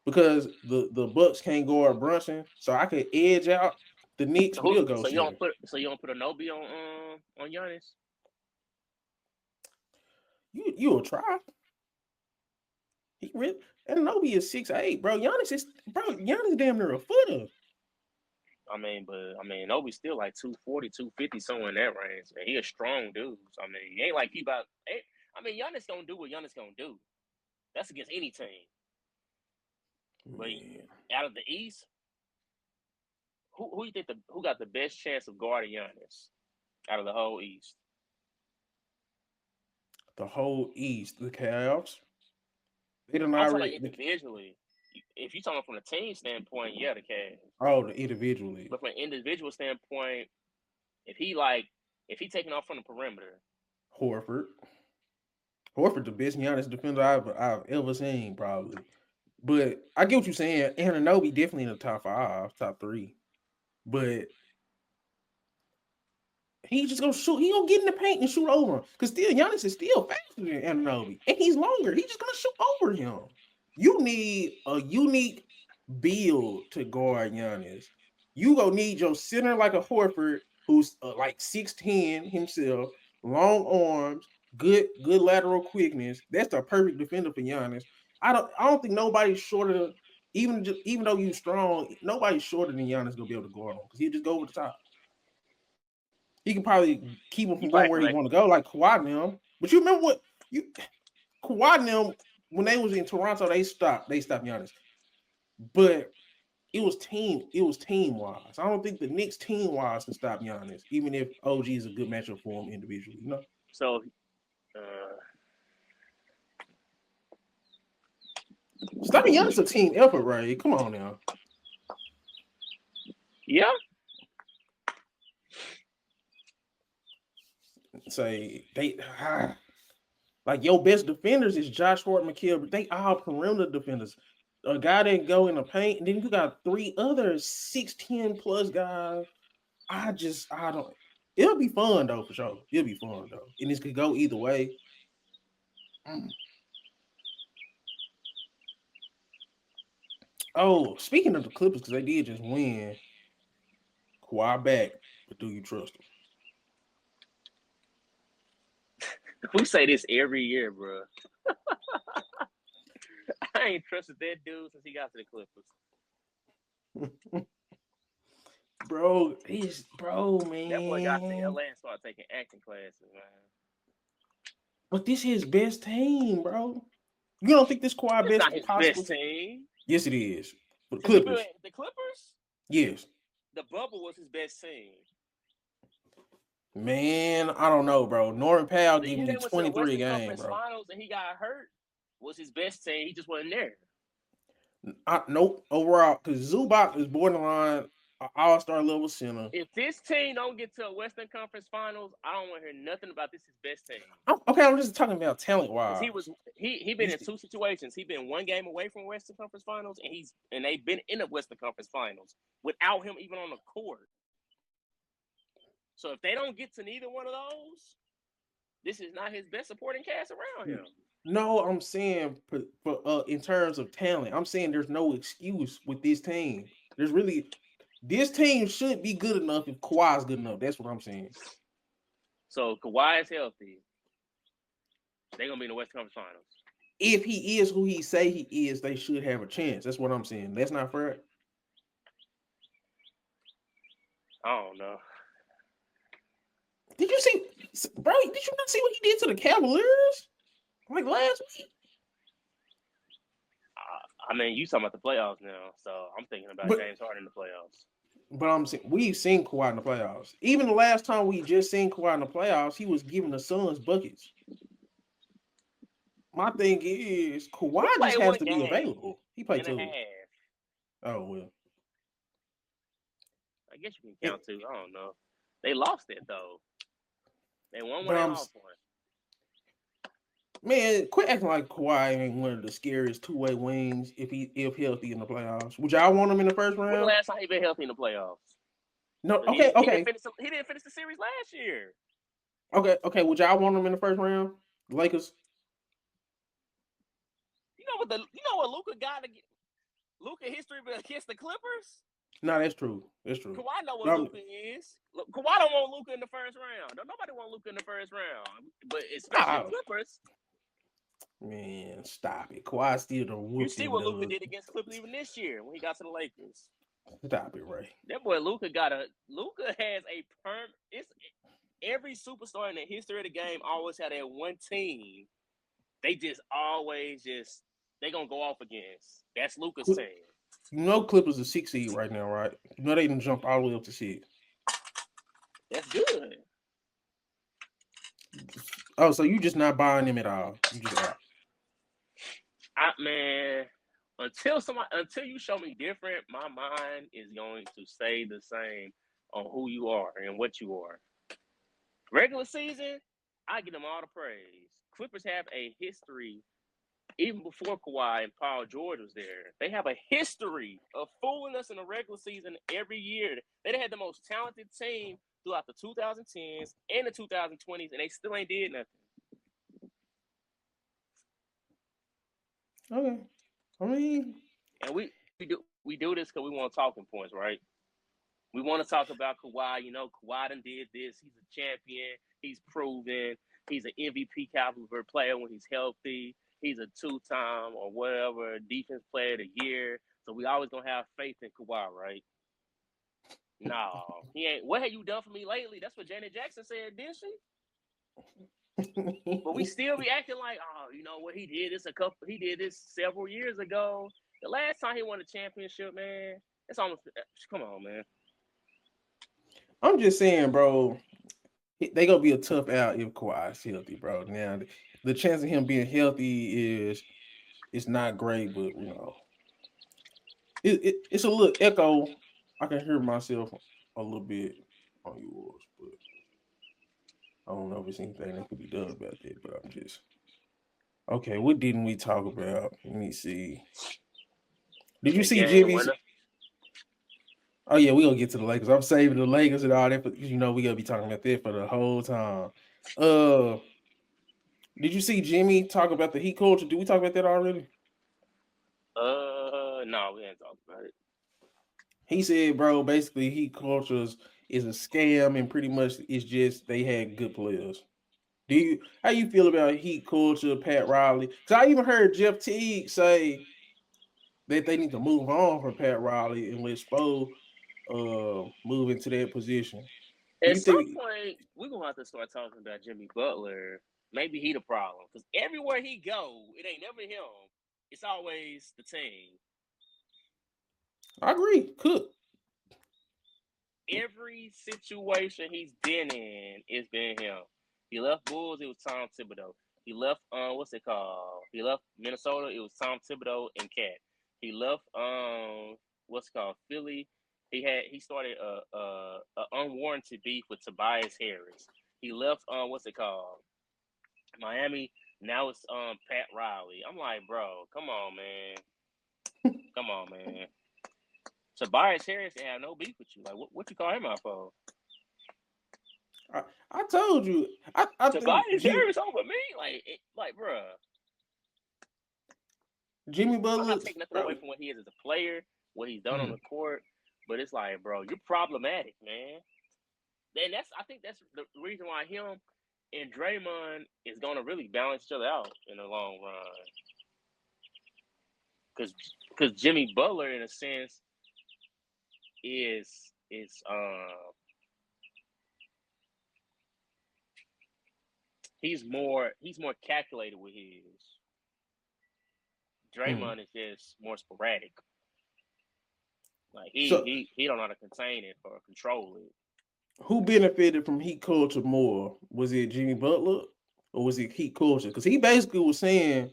because the Bucks can't guard Brunson, so I could edge out the Knicks, but it'll go. So you don't put Anobi on Giannis? You'll try. He really Anobi is 6'8", bro. Giannis damn near a footer. Anobi's still like 240, 250, somewhere in that range. Man, he a strong dude. I mean, he ain't like he about. Giannis gonna do what Giannis gonna do. That's against any team. But out of the East, who you think who got the best chance of guarding Giannis out of the whole East? The whole East, the Cavs. They don't I'm talking individually. If you're talking from a team standpoint, yeah, the Cavs. Oh, individually. But from an individual standpoint, if he taking off from the perimeter, Horford, the best Giannis defender I've ever seen, probably. But I get what you're saying. Anunoby definitely in the top 5, top 3. But he just gonna shoot. He gonna get in the paint and shoot over him. Because still, Giannis is still faster than Anunoby. And he's longer. He's just gonna shoot over him. You need a unique build to guard Giannis. You gonna need your center like a Horford, who's like 6'10" himself, long arms, good lateral quickness. That's the perfect defender for Giannis. I don't think nobody's shorter. Even though you're strong, nobody's shorter than Giannis gonna be able to guard him because he'll just go over the top. He can probably keep him from going where he want to go, like Kawhi and them. But you remember Kawhi and them, when they was in Toronto, they stopped Giannis. but it was team wise. I don't think the Knicks team wise can stop Giannis, even if OG is a good matchup for him individually. So, Stopping Giannis is a team effort, right? Come on now. yeah. Say they like your best defenders is Josh Hart, McHale, but they all perimeter defenders. A guy that go in the paint, and then you got 3 other 6'10 plus guys. I don't. It'll be fun though, for sure. It'll be fun though, and this could go either way. Oh, speaking of the Clippers, because they did just win, Kawhi back, but do you trust him? We say this every year, bro. I ain't trusted that dude since he got to the Clippers. Bro, man. That boy got to LA and started taking acting classes, man. But this is his best team, bro. You don't think this Kawhi It's best not his possible? best team. Yes, it is. For the Since he Clippers. been the Clippers? Yes. The bubble was his best team. Man, I don't know, bro. Norman Powell The giving year you they went to the 23 a Western game, Conference bro. Finals and he got hurt was his best team. He just wasn't there. Nope. Overall, because Zubac is borderline all-star level center. If this team don't get to a Western Conference Finals, I don't want to hear nothing about this his best team. I'm just talking about talent-wise. He been in 2 situations. He been 1 game away from Western Conference Finals, and they've been in the Western Conference Finals without him even on the court. So if they don't get to neither one of those, this is not his best supporting cast around him. No, I'm saying for in terms of talent, I'm saying there's no excuse with this team. This team should be good enough if Kawhi's good enough. That's what I'm saying. So Kawhi is healthy. They're gonna be in the Western Conference Finals. If he is who he say he is, they should have a chance. That's what I'm saying. That's not fair. I don't know. Did you see, bro? Did you not see what he did to the Cavaliers like last week? I mean, you talking about the playoffs now, so I'm thinking about James Harden in the playoffs. But I'm saying we've seen Kawhi in the playoffs. Even the last time we just seen Kawhi in the playoffs, he was giving the Suns buckets. My thing is Kawhi just has to be available. He played 2. Oh well. I guess you can count 2. I don't know. They lost it though. They won 1 and lost 1. Man, quit acting like Kawhi ain't one of the scariest 2-way wings if healthy in the playoffs. Would y'all want him in the first round? When the last time he been healthy in the playoffs? No, okay. He didn't finish the series last year. Okay. Would y'all want him in the first round? The Lakers. You know what Luka got to get? Luka history against the Clippers? No, that's true. That's true. Kawhi know what Luka is. Kawhi don't want Luka in the first round. Nobody want Luka in the first round, but especially the Clippers. Man, stop it. Kawhi still the whoop. You see what Luka did against Clippers even this year when he got to the Lakers. Stop it, Ray. That boy Luka has a perm. It's every superstar in the history of the game always had that one team. They just always they gonna go off against. That's Luka's team. You know Clippers are 6 seed right now, right? You know they didn't jump all the way up to 6. That's good. Oh, so you just not buying them at all? You just out. Man, until you show me different, my mind is going to stay the same on who you are and what you are. Regular season, I give them all the praise. Clippers have a history, even before Kawhi and Paul George was there. They have a history of fooling us in the regular season every year. They had the most talented team throughout the 2010s and the 2020s, and they still ain't did nothing. Okay. I mean, and we do this because we want talking points, right? We want to talk about Kawhi. You know, Kawhi done did this. He's a champion. He's proven. He's an MVP caliber player when he's healthy. He's a 2-time or whatever defense player of the year. So we always gonna have faith in Kawhi, right? No, he ain't. What have you done for me lately? That's what Janet Jackson said, didn't she? But we still be acting like, oh, you know what, he did this several years ago. The last time he won a championship, man, it's almost. Come on, man. I'm just saying, bro. They gonna be a tough out if Kawhi's healthy, bro. Now, the chance of him being healthy is it's not great, but it's a little echo. I can hear myself a little bit on yours, but I don't know if it's anything that could be done about that. But I'm just okay. What didn't we talk about? Let me see. Did you The see game Jimmy's? winner. Oh yeah, we gonna get to the Lakers. I'm saving the Lakers and all that, but we gonna be talking about that for the whole time. Uh, did you see Jimmy talk about the Heat culture? Did we talk about that already? No, we ain't talked about it. He said, bro, basically Heat cultures is a scam, and pretty much it's just they had good players. How you feel about Heat culture, Pat Riley? Because I even heard Jeff Teague say that they need to move on from Pat Riley and let Spo move into that position. Do At you some think point, we're gonna have to start talking about Jimmy Butler. Maybe he the problem because everywhere he go, it ain't never him. It's always the team. I agree? Cook. Every situation he's been in, it's been him. He left Bulls, it was Tom Thibodeau. He left what's it called? He left Minnesota, it was Tom Thibodeau and Cat. He left what's it called? Philly. He started a unwarranted beef with Tobias Harris. He left what's it called? Miami. Now it's Pat Riley. I'm like, bro, come on, man. Come on, man. Tobias Harris ain't have no beef with you. Like, what you call him out for? I told you. I think Tobias Harris over me? Like, bro. Jimmy I'm not Butler. taking nothing away from what he is as a player, what he's done on the court, but it's like, bro, you're problematic, man. And I think that's the reason why him and Draymond is gonna really balance each other out in the long run. Because Jimmy Butler, in a sense, is he's more calculated with his. Draymond is just more sporadic. Like So he don't know how to contain it or control it. who benefited from Heat culture more? Was it Jimmy Butler or was it Heat culture? Because he basically was saying,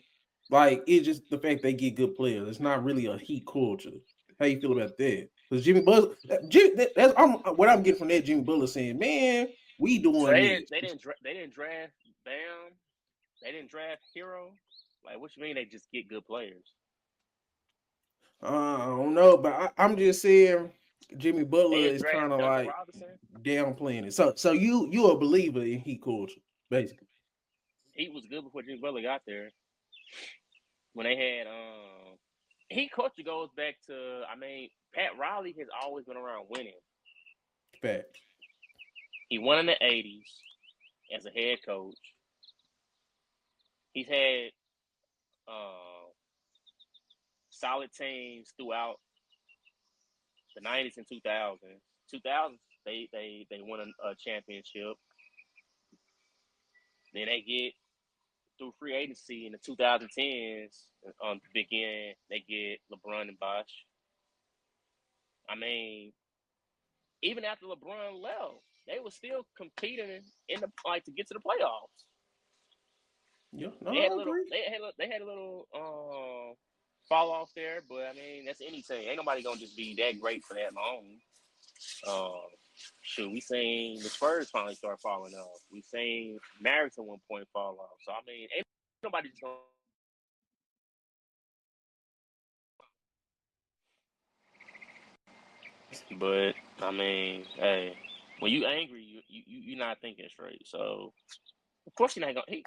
like, it's just the fact they get good players. It's not really a Heat culture. How you feel about that? Because Jimmy Butler, that's what I'm getting from that. Jimmy Butler saying, "Man, we So doing this." they didn't draft Bam. They didn't draft Hero. Like, what you mean they just get good players? I don't know, but I'm just saying Jimmy They Butler didn't is kind draft of Duncan like Robinson. downplaying it. So you a believer in Heat culture, basically. He was good before Jimmy Butler got there. When they had he culture goes back to, I mean, Pat Riley has always been around winning. Facts. He won in the '80s as a head coach. He's had solid teams throughout the '90s and 2000s. 2000s they won a championship. Then they get through free agency in the 2010s. On the big end, they get LeBron and Bosh. I mean, even after LeBron left, they were still competing in the like to get to the playoffs. Yeah, no, I agree. They had a little fall off there, but I mean that's any team. Ain't nobody gonna just be that great for that long. Um, we seen the Spurs finally start falling off. We seen Mavericks at one point fall off. So I mean, ain't nobody just gonna. But I mean, hey, when you angry, you're not thinking straight. So of course you're not gonna.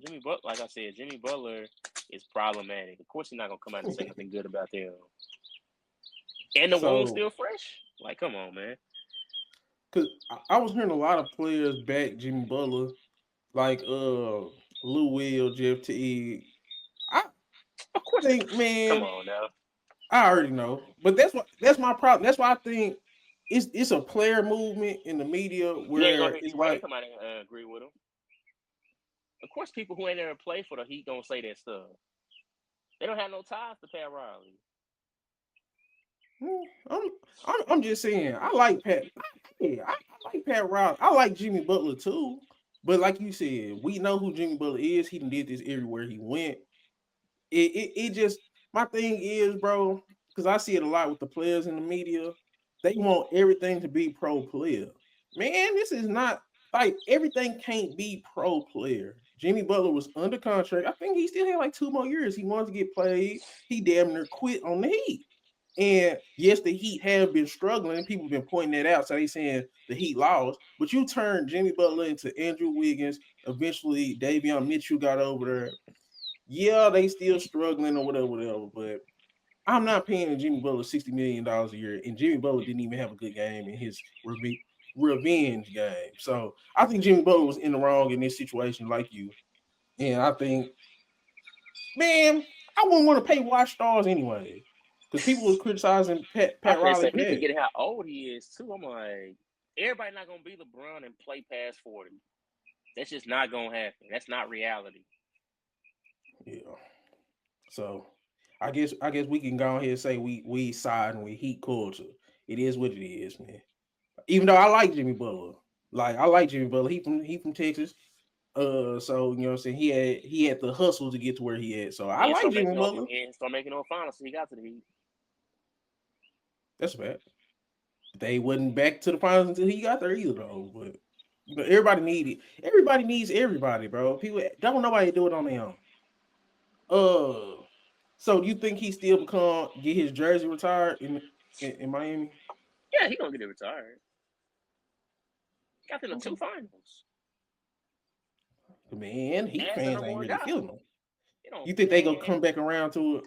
Jimmy Butler, like I said, Jimmy Butler is problematic. Of course he's not gonna come out and say nothing good about them. And the wound's So, still fresh. Like, come on, man. because I was hearing a lot of players back Jimmy Butler, like Lou Will, Jeff T. I Of course. think, Come man, on now. I already know, but that's my problem. That's why I think it's a player movement in the media You ain't where gonna hear it's Dwayne like, come out and agree with him. Of course, people who ain't never played for the Heat gonna say that stuff. They don't have no ties to Pat Riley. I'm just saying. I like Pat. Yeah, I like Pat Riley. I like Jimmy Butler too. But like you said, we know who Jimmy Butler is. He done did this everywhere he went. It just my thing is, bro, because I see it a lot with the players in the media. They want everything to be pro player. Man, this is not like everything can't be pro player. Jimmy Butler was under contract. I think he still had like 2 more years. He wanted to get played. He damn near quit on the Heat. And yes, the Heat have been struggling. People have been pointing that out. So they saying the Heat lost. But you turned Jimmy Butler into Andrew Wiggins. Eventually, Davion Mitchell got over there. Yeah, they still struggling or whatever. But I'm not paying Jimmy Butler $60 million a year, and Jimmy Butler didn't even have a good game in his revenge game. So I think Jimmy Butler was in the wrong in this situation, like you. And I think, man, I wouldn't want to pay watch stars anyway, because people was criticizing I Pat can Riley say for he that. forgetting how old he is too. I'm like, everybody not gonna be LeBron and play past 40. That's just not gonna happen. That's not reality. Yeah. So I guess we can go ahead and say we siding with Heat culture. It is what it is, man. Even though I like Jimmy Butler, like I like Jimmy Butler. He from Texas. So you know what I'm saying, he had the hustle to get to where he at. So I He didn't like start Jimmy making no Butler. he didn't start making no finals, so he got to the Heat. That's bad. They wasn't back to the finals until he got there either though. But everybody needed. Everybody needs everybody, bro. People don't nobody do it on their own. Uh, so you think he still get his jersey retired in Miami? Yeah, he gonna get it retired. Got them the Okay. two finals Man, Heat as the fans number ain't one really guy. feeling him. You know, You think they gonna man. come back around to it?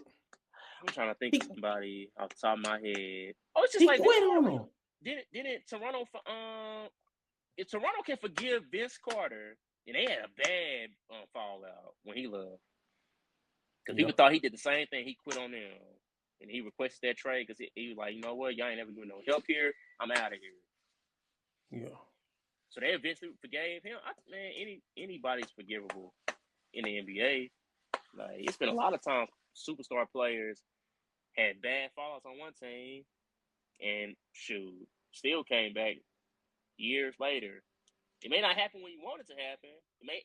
I'm trying to think of He somebody off the top of my head. Oh, it's just he like Vince quit on Carter. him. Didn't Toronto? If Toronto can forgive Vince Carter, and they had a bad fallout when he left, because people Yeah, thought he did the same thing. He quit on them, and he requested that trade because he was like, you know what, y'all ain't never giving no help here. I'm out of here. yeah. So they eventually forgave him. Man, anybody's forgivable in the NBA. Like it's been a lot of times superstar players had bad fallouts on one team, and shoot, still came back years later. It may not happen when you want it to happen.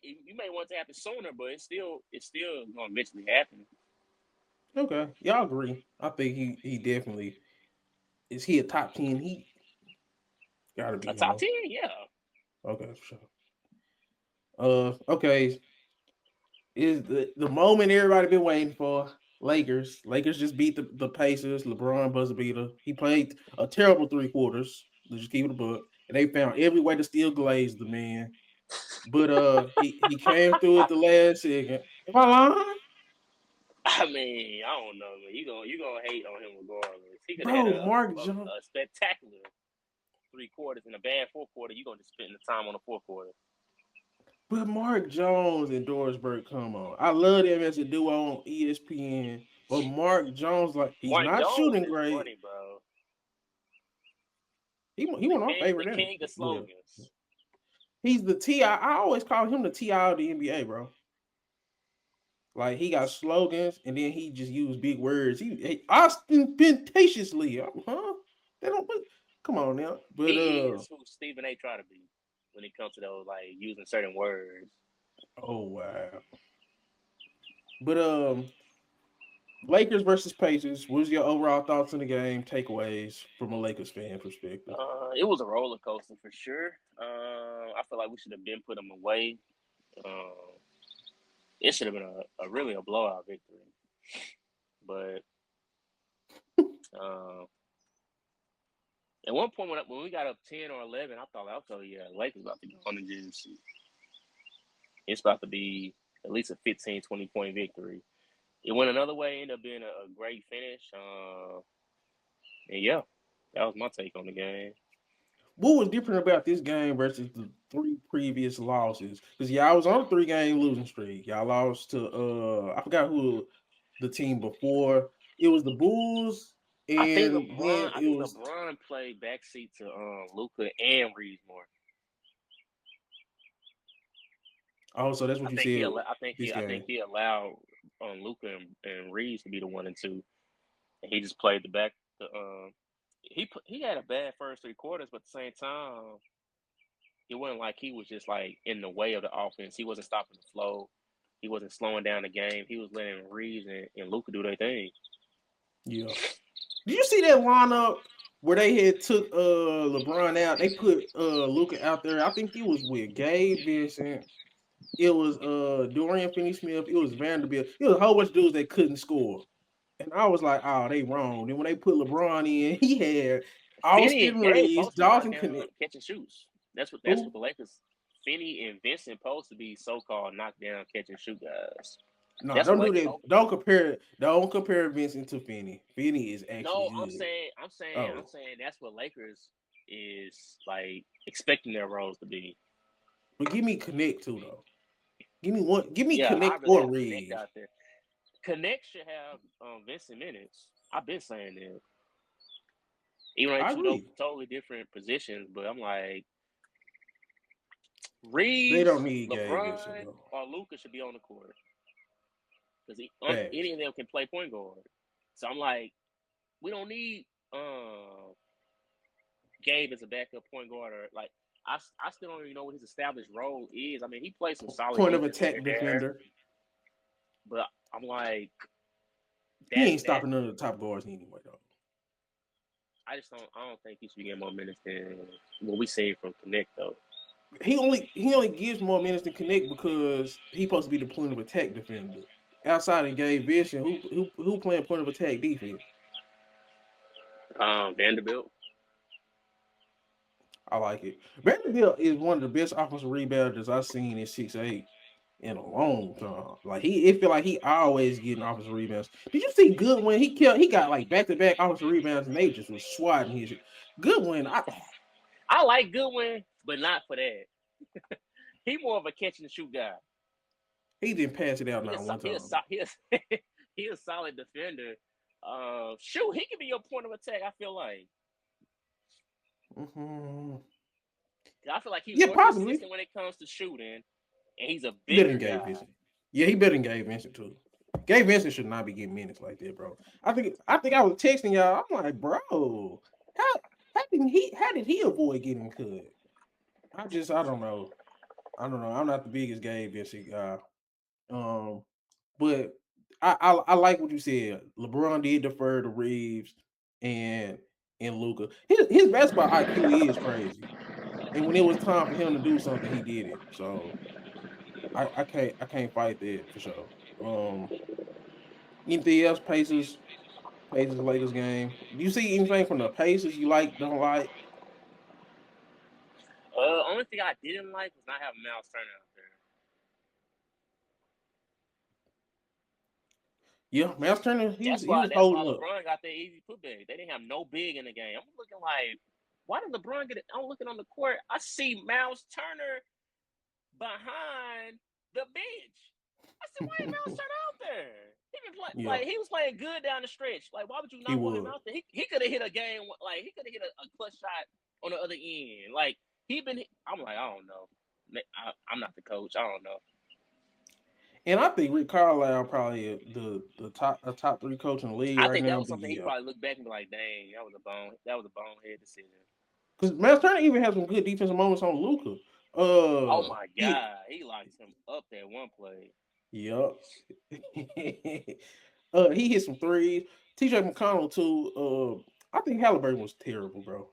You may want it to happen sooner, but it's still gonna eventually happen. Okay, y'all agree. I think he definitely is. He a top 10 Heat? Gotta A be, top huh? 10, yeah. Okay, for sure. Okay. Is the moment everybody been waiting for? Lakers. Lakers just beat the Pacers. LeBron buzzer beater. He played a terrible 3 quarters. Let's just keep it a book. And they found every way to still glaze the man. But he came through at the last second. Am I lying? I mean, I don't know, man. You gonna hate on him regardless. He could have had Bro, Mark Jones. a spectacular 3 quarters and a bad 4 quarter. You gonna just spend the time on the 4 quarter. But Mark Jones and Dorisburg, come on. I love them as a duo on ESPN. But Mark Jones, like, he's Martin not Jones shooting is great. funny, bro. He The one of my king, favorite the them. king of Well, slogans. he's the T.I. I always call him the T.I. of the NBA, bro. Like, he got slogans, and then he just used big words. He ostentatiously, huh? They don't put, come on now. But, He is who Stephen A. try to be when it comes to those like using certain words. oh, wow. But, Lakers versus Pacers. What was your overall thoughts on the game? Takeaways from a Lakers fan perspective. It was a roller coaster for sure. I feel like we should have been put them away. Um, it should have been a really a blowout victory. But uh, at one point when we got up 10 or 11, I thought, okay, yeah, Lakers about to go on the juice. It's about to be at least a 15, 20 point victory. It went another way, ended up being a great finish. And yeah, that was my take on the game. What was different about this game versus the 3 previous losses? Because y'all was on a 3-game losing streak. Y'all lost to I forgot who the team before. It was the Bulls, and then I it think was LeBron played backseat to Luka and Reeves more. oh, so that's what you said this I think game. he allowed Luka and Reeves to be the 1 and 2, and he just played the back. The he had a bad first 3 quarters, but at the same time, it wasn't like he was just like in the way of the offense. He wasn't stopping the flow. He wasn't slowing down the game. He was letting Reeves and Luka do their thing. Yeah. Did you see that lineup where they had took LeBron out? They put Luka out there. I think it was with Gabe Vincent. It was Dorian Finney-Smith. It was Vanderbilt. It was a whole bunch of dudes that couldn't score. And I was like, oh, they wrong. Then when they put LeBron in, he had Finney and Austin Gabe Reeves, supposed to knock Dawson down Connect. catch and shoots. That's what Who? the Lakers. Finney and Vincent supposed to be so called knockdown catch and shoot guys. No, That's what don't do Lakers that. supposed to Don't be. compare. Don't compare Vincent to Finney. Finney is actually No, good. I'm Oh, saying that's what Lakers is like expecting their roles to be. but give me Connect too though. Give me one. Give me Yeah, I Connect really or have Connect Reeves. out there. Connect should have Vincent minutes. I've been saying that. Even though they I two agree. totally different positions, but I'm like They don't Reeves, need Gabe Vincent LeBron, though. or Luka should be on the court because Facts. any of them can play point guard. So I'm like, we don't need um, Gabe as a backup point guard or like. I still don't even know what his established role is. I mean, he plays some solid Point of defense here attack and there, defender. but I'm like He that. ain't stopping none of the top guards anyway though. I just don't. I don't think he should be getting more minutes than what we seen from Connect though. He only gives more minutes than Connect because he's supposed to be the point of attack defender. Outside of Gabe Vincent, who playing point of attack defense? Vanderbilt. I like it. Vanderbilt is one of the best offensive rebounders I've seen in 6'8" in a long time. Like it feel like he always getting offensive rebounds. Did you see Goodwin? He got like back to back offensive rebounds and they just was swatting his shit. Goodwin, I like Goodwin, but not for that. He more of a catch and shoot guy. he didn't pass it out He a not one he a time. he a, he a solid defender. Shoot, he can be your point of attack. I feel like. Mm-hmm. I feel like he's Yeah, more possibly. consistent when it comes to shooting, and he's a He better bigger than Gabe guy. Vincent. Yeah, he better than Gabe Vincent too. Gabe Vincent should not be getting minutes like that, bro. I think I was texting y'all. I'm like, bro, how how did he avoid getting cut? I don't know. I don't know. I'm not the biggest Gabe Vincent guy. Um, but I like what you said. LeBron did defer to Reeves and Luca. His basketball IQ is crazy. And when it was time for him to do something, he did it. So I can't fight that for sure. Um, anything else? Pacers Lakers game. Do you see anything from the Pacers you like? Don't like? Only thing I didn't like was not having Miles Turner out there. Yeah, Miles Turner. He was That's he why was that's why holding up. LeBron got that easy putback. They didn't have no big in the game. I'm looking like, why did LeBron get it? I'm looking on the court. I see Miles Turner behind the bench. I said, why is Miles Turner out there? He been play, Yeah, like he was playing good down the stretch. Like, why would you he not want him would. out there? He could have hit a game. Like he could have hit a clutch shot on the other end. Like he been. I'm like, I don't know. I'm not the coach. I don't know. And I think Rick Carlisle probably the top three coach in the league I right think that now. was But something he yeah, probably looked back and be like, dang, that was a bonehead decision. because Miles Turner even has some good defensive moments on Luca. Oh my He God, he lights him up that one play. Yup. He hit some threes. TJ McConnell too. I think Halliburton was terrible, bro.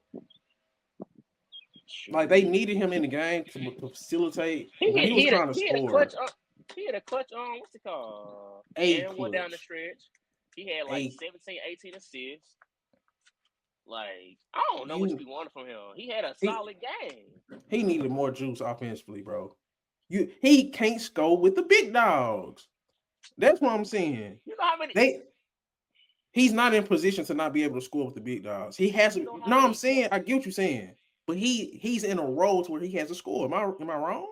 Like they Shoot, needed him in the game to facilitate, he but hit he was he had a trying to he had a clutch. score He had a clutch on what's it called? a And one down the clutch. stretch. He had like A 17, 18 assists. Like I don't know what you you be wanting from him. He had a he solid game. he needed more juice offensively, bro. He can't score with the big dogs. That's what I'm saying. You know how many? They He's not in position to not be able to score with the big dogs. He has You to. know how No, I'm many? saying I get what you're saying, but he's in a role to where he has to score. Am I wrong?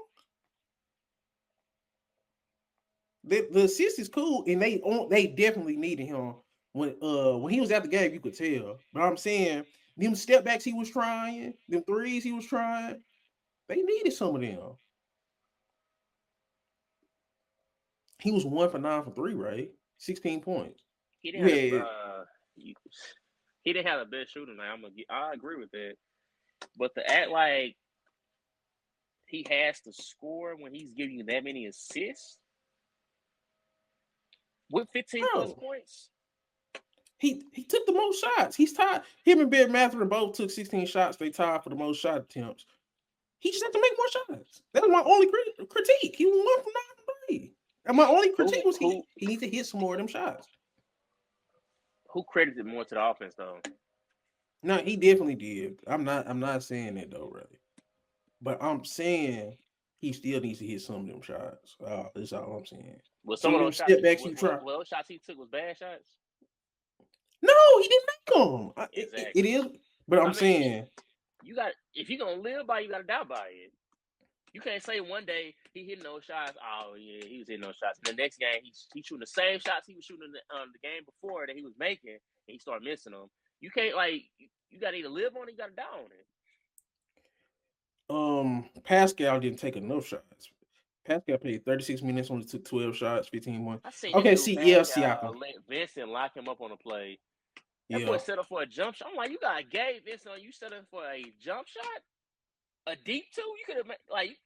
The assist is cool, and they definitely needed him when he was at the game. You could tell, but I'm saying them step backs he was trying, them threes he was trying, they needed some of them. He was 1 for 9 for three, right? 16 points. He You didn't have had a. He didn't have the best shooting night. I agree with that. But to act like he has to score when he's giving you that many assists with 15 plus Bro, points. he took the most shots. He's tied. Him and Ben Mathurin both took 16 shots. They tied for the most shot attempts. He just had to make more shots. That was my only critique. He was 1 from 9 from 3. And my only critique was he needs to hit some more of them shots. Who credited more to the offense though? No, he definitely did. I'm not saying that though, really. But I'm saying he still needs to hit some of them shots. That's all I'm saying. Well, some Some of of them those shots, step backs you try. those shots he took was bad shots. No, he didn't make them. Exactly. It is, but I'm saying you got if you're gonna live by it, you gotta die by it. You can't say one day he hitting those shots. Oh yeah, he was hitting those shots. And the next game he's shooting the same shots he was shooting in the game before that he was making, and he started missing them. You can't you gotta either live on it, you gotta die on it. Pascal didn't take enough shots. Pascal played 36 minutes, only took 12 shots, 15 1. I seen Okay, this see, dude Siakam. let Vincent lock him up on a play. That Yeah, boy set up for a jump shot. I'm like, you got Gabe Vincent on you set up for a jump shot? A deep two? You could have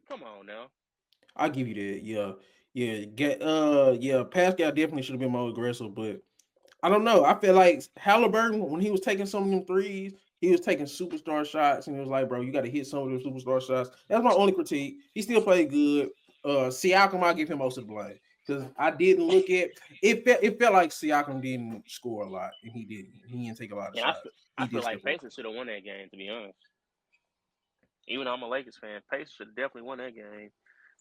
come on now. I'll give you that. Yeah. Pascal definitely should have been more aggressive, but I don't know. I feel like Halliburton, when he was taking some of them threes, he was taking superstar shots, and it was like, bro, you got to hit some of those superstar shots. That's my only critique. He still played good. Siakam, I give him most of the blame because I didn't look at it. It felt like Siakam didn't score a lot, and he didn't. He didn't take a lot of shots. I feel like Pacers should have won that game, to be honest. Even though I'm a Lakers fan, Pacers should have definitely won that game.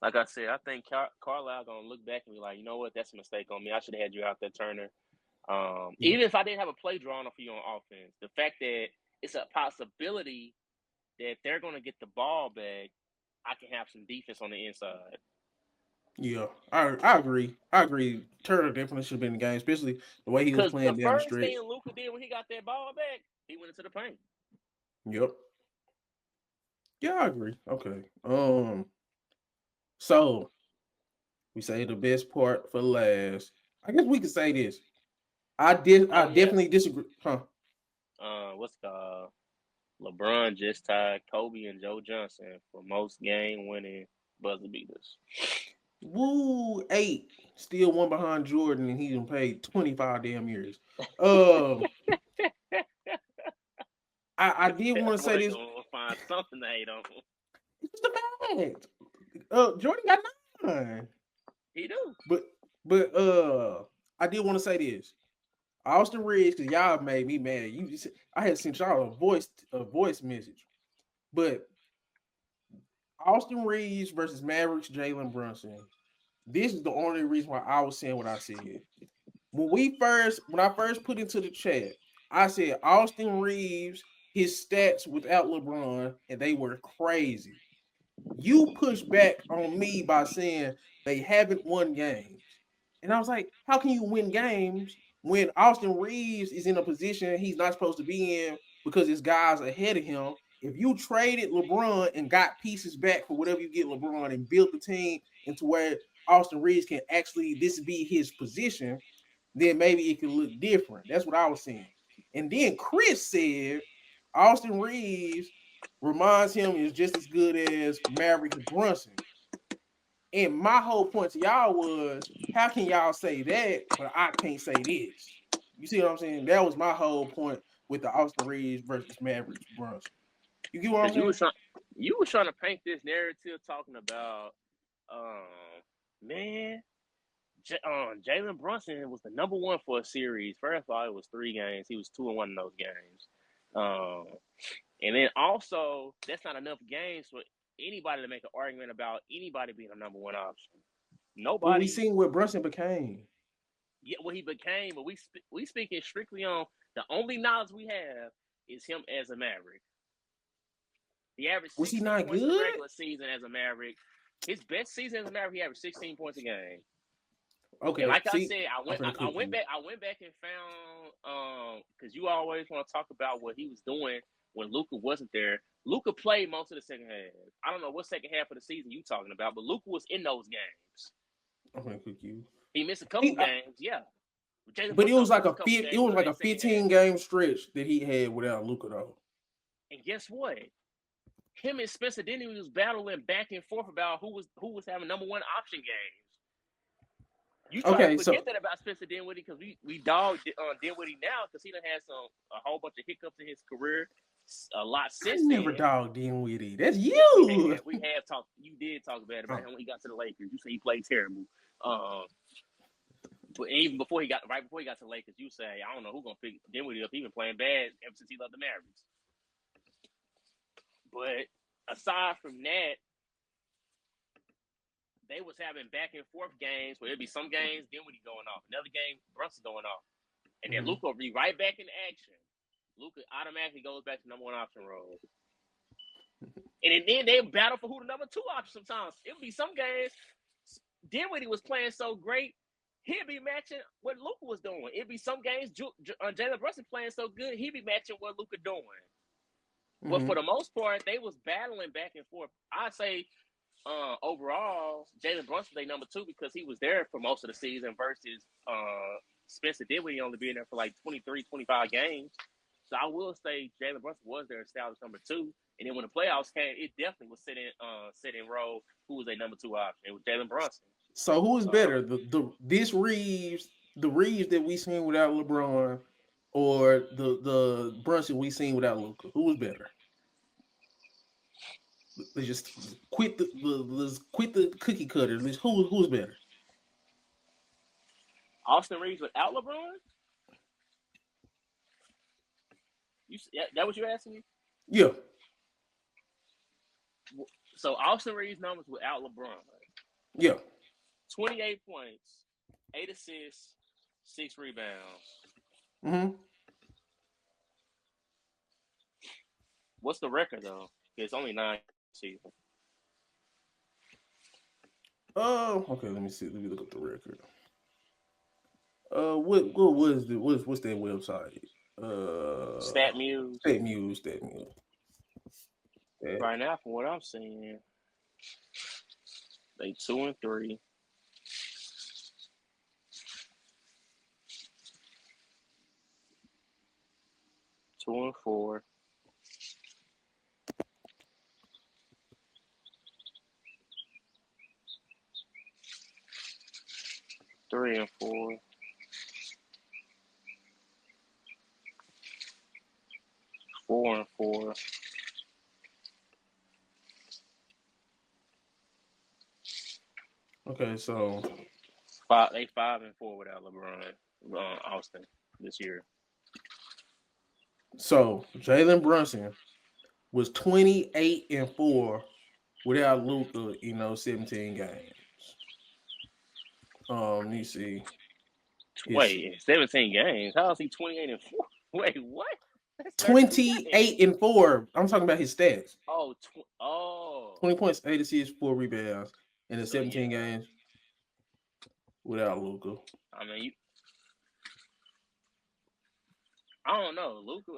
Like I said, I think Carlisle gonna look back and be like, you know what, that's a mistake on me. I should have had you out there, Turner. Even if I didn't have a play drawn for you on offense, the fact that it's a possibility that they're gonna get the ball back, I can have some defense on the inside. Yeah, I agree. Turner definitely should have been in the game, especially the way he was playing down the stretch. The first thing Luka did when he got that ball back, he went into the paint. Yep. Yeah, I agree. Okay. So we say the best part for last. I guess we could say this. I definitely disagree. Huh? What's called? LeBron just tied Kobe and Joe Johnson for most game-winning buzzer beaters. Woo, 8. Still one behind Jordan, and he done played 25 damn years. I did want to say this. Find something to hate on. It's the fact. Jordan got 9. He do. But I did want to say this. Austin Reeves, because y'all made me mad. I had sent y'all a voice message. But Austin Reeves versus Mavericks Jalen Brunson. This is the only reason why I was saying what I said. When I first put into the chat, I said Austin Reeves, his stats without LeBron, and they were crazy. You pushed back on me by saying they haven't won games. And I was like, how can you win games when Austin Reeves is in a position he's not supposed to be in because his guys ahead of him? If you traded LeBron and got pieces back for whatever you get LeBron and built the team into where Austin Reeves can actually this be his position, then maybe it could look different. That's what I was saying. And then Chris said Austin Reeves reminds him is just as good as Mavericks Brunson. And my whole point to y'all was, how can y'all say that, but I can't say this? You see what I'm saying? That was my whole point with the Austin Reeves versus Mavericks Brunson. You get what I'm saying? You were trying to paint this narrative talking about, Jalen Brunson was the number one for a series. First of all, it was 3 games. He was 2-1 in those games. And then also, that's not enough games for anybody to make an argument about anybody being a number one option. Nobody. Well, we seen what Brunson became. Yeah, what he became, but we speaking strictly on the only knowledge we have is him as a Maverick. He averaged 16 points in the regular season as a Maverick. His best season as a Maverick, he averaged 16 points a game. Okay. And like I said, I went back and found because you always want to talk about what he was doing when Luka wasn't there. Luka played most of the second half. I don't know what second half of the season you talking about, but Luka was in those games. I'm gonna cook you. He missed a couple games, yeah. Jalen But it Brunson was only like missed a couple it games was like in a that second half. 15 game stretch that he had without Luka though. And guess what? Him and Spencer Dinwiddie was battling back and forth about who was having number one option games. You try to Okay, forget so that about Spencer Dinwiddie because we dogged Dinwiddie now because he done had a whole bunch of hiccups in his career a lot I since never then. dogged Dinwiddie. That's Yes, you. we have talked. You did talk bad about him when he got to the Lakers. You say he played terrible. But even before he got to the Lakers, you say I don't know who's gonna pick Dinwiddie up. He been playing bad ever since he left the Mavericks. But aside from that, they was having back and forth games where it'd be some games Dinwiddie going off, another game Brunson going off, and then Luka will be right back in action. Luka automatically goes back to number one option role. And then they battle for who the number two option sometimes. It'd be some games Dinwiddie was playing so great, he'd be matching what Luka was doing. It'd be some games Jalen Brunson playing so good, he'd be matching what Luka doing. But for the most part, they was battling back and forth. I'd say overall, Jalen Brunson was number two because he was there for most of the season versus Spencer Dinwiddie only being there for like 23, 25 games. So I will say Jalen Brunson was their established number two. And then when the playoffs came, it definitely was sitting role who was a number two option. It was Jalen Brunson. So who is better, the Reeves that we seen without LeBron, or the Brunson we seen without Luka? Who was better? Let's just quit the cookie cutter. Let's who's better? Austin Reeves without LeBron? That what you're asking me? Yeah. So Austin Reeves numbers without LeBron. Yeah. 28 points, 8 assists, 6 rebounds. Mm-hmm. What's the record though? It's only 9 season. Okay. Let me see. Let me look up the record. What is what's that website? StatMuse. StatMuse. Right now, from what I'm seeing, they 2-3. Two and 4. Three and 4. 4 and 4. Okay, so 5 and 4 without LeBron, Austin this year. So Jalen Brunson was 28 and 4 without Luka in those 17 games. Let me see. Wait, 17 games? How is he 28 and 4? Wait, what? That's 28 and 4. I'm talking about his stats. Oh, 20 points, 8 assists, 4 rebounds in the 17 games without Luka. I mean, I don't know. Luka,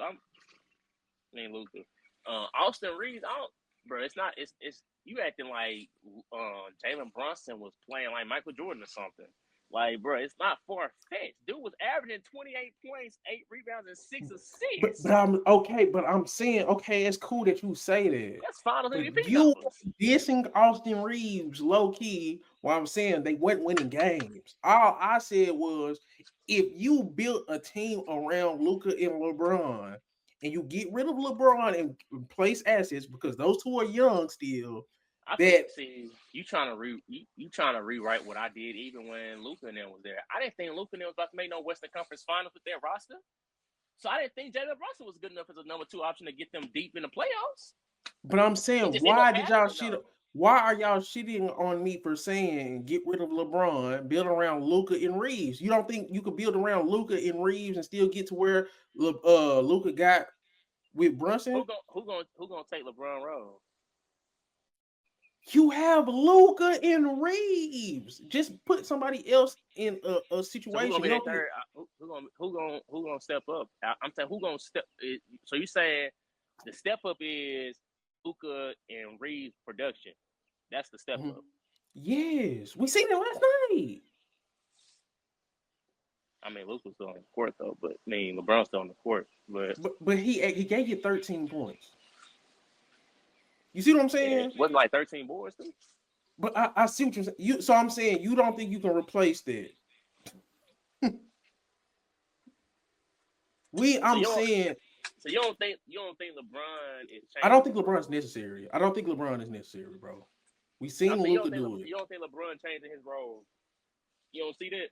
Luka. Austin Reeves, bro, it's not. It's you acting like Jalen Brunson was playing like Michael Jordan or something. Like, bro, it's not far-fetched. Dude was averaging 28 points, 8 rebounds, and 6 assists. But I'm okay, but I'm saying, okay, it's cool that you say that. That's finals MVP you numbers. dissing Austin Reeves low-key while I'm saying they weren't winning games. All I said was, if you built a team around Luka and LeBron, and you get rid of LeBron and replace assets because those two are young still. You trying to rewrite what I did even when Luka and them was there. I didn't think Luka and them was about to make no Western Conference Finals with their roster, so I didn't think Jalen Brunson was good enough as a number two option to get them deep in the playoffs. But I'm saying, why are y'all shitting on me for saying get rid of LeBron, build around Luka and Reeves? You don't think you could build around Luka and Reeves and still get to where Luka got with Brunson? Who gonna take LeBron role? You have Luka and Reeves. Just put somebody else in a situation. So who gonna step up? I'm saying who gonna step. So you saying the step up is Luka and Reeves production? That's the step up. Yes, we seen it last night. I mean, Luke was still on the court though, but I mean, LeBron's still on the court, but But he gave you 13 points. You see what I'm saying? wasn't like 13 boards too. But I see what you're saying. So I'm saying you don't think you can replace that. I'm saying. So you don't think LeBron is changing? I don't think LeBron's necessary. I don't think LeBron is necessary, bro. We seen Luka do it. You don't think LeBron changing his role? You don't see that?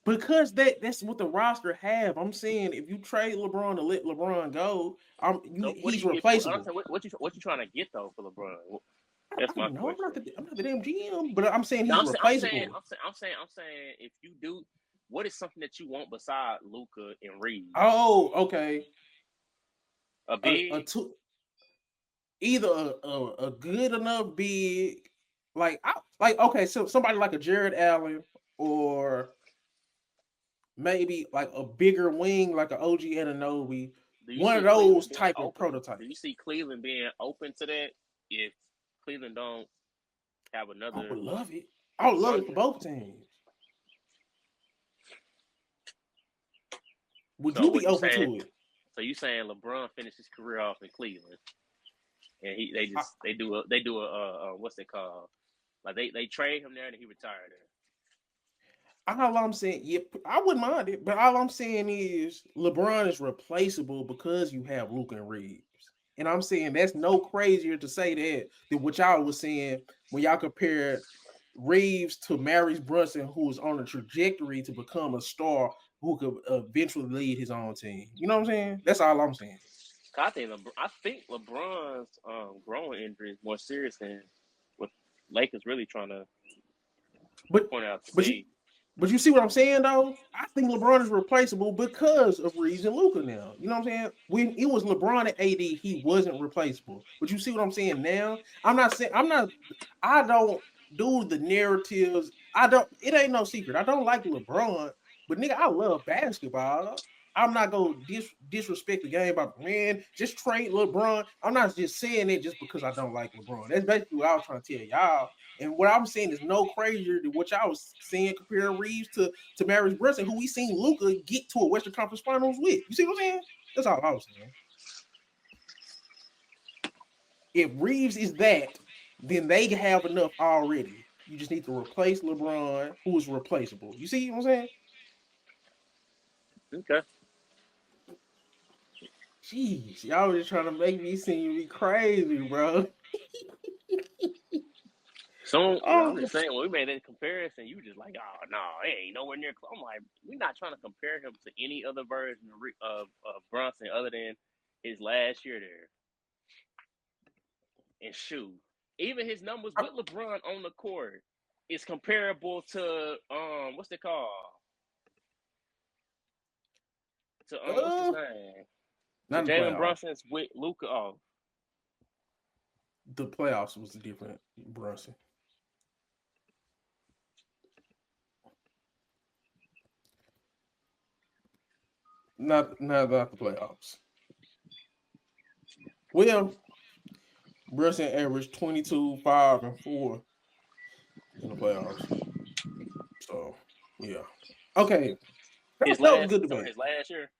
Because that's what the roster have. I'm saying if you trade LeBron to let LeBron go, he's replaceable. What you trying to get though for LeBron? That's my question. I'm not the damn GM, but I'm saying he's replaceable. I'm saying if you do, what is something that you want beside Luka and Reeves? Oh, okay. A big, either a good enough big, okay, so somebody like a Jared Allen or maybe like a bigger wing like an OG Anunoby. One of those type of prototypes. Do you see Cleveland being open to that if Cleveland don't have another? I would love it. I would love it for both teams. Would you be open to it? So you saying LeBron finished his career off in Cleveland, and they do a what's it called? Like they trade him there and he retired there. All I'm saying, yeah, I wouldn't mind it, but all I'm saying is LeBron is replaceable because you have Luka and Reeves. And I'm saying that's no crazier to say that than what y'all was saying when y'all compared Reeves to Marius Brunson, who was on a trajectory to become a star who could eventually lead his own team. You know what I'm saying? That's all I'm saying. I think LeBron's growing injury is more serious than what Lakers really trying to point out. But you see what I'm saying, though? I think LeBron is replaceable because of Reeves and Luka now. You know what I'm saying? When it was LeBron and AD, he wasn't replaceable. But you see what I'm saying now? I don't do the narratives. It ain't no secret. I don't like LeBron, but nigga, I love basketball. I'm not going to disrespect the game by, man, just trade LeBron. I'm not just saying it just because I don't like LeBron. That's basically what I was trying to tell y'all. And what I'm saying is no crazier than what y'all was saying comparing Reeves to Marius Brunson, who we seen Luka get to a Western Conference Finals with. You see what I'm saying? That's all I was saying. If Reeves is that, then they have enough already. You just need to replace LeBron, who is replaceable. You see what I'm saying? Okay. Jeez, y'all just trying to make me seem crazy, bro. So I'm just saying, when we made that comparison, you were just like, oh no, it ain't nowhere near. I'm like, we're not trying to compare him to any other version of Brunson other than his last year there. And shoot, even his numbers with LeBron on the court is comparable to what's it called? To what's his name? Not to Jalen Brunson's with Luka. Oh, the playoffs was a different Brunson. Not the playoffs. Well, Brunson averaged 22, 5, and 4 in the playoffs. So, yeah. Okay. That was good debate. His last year?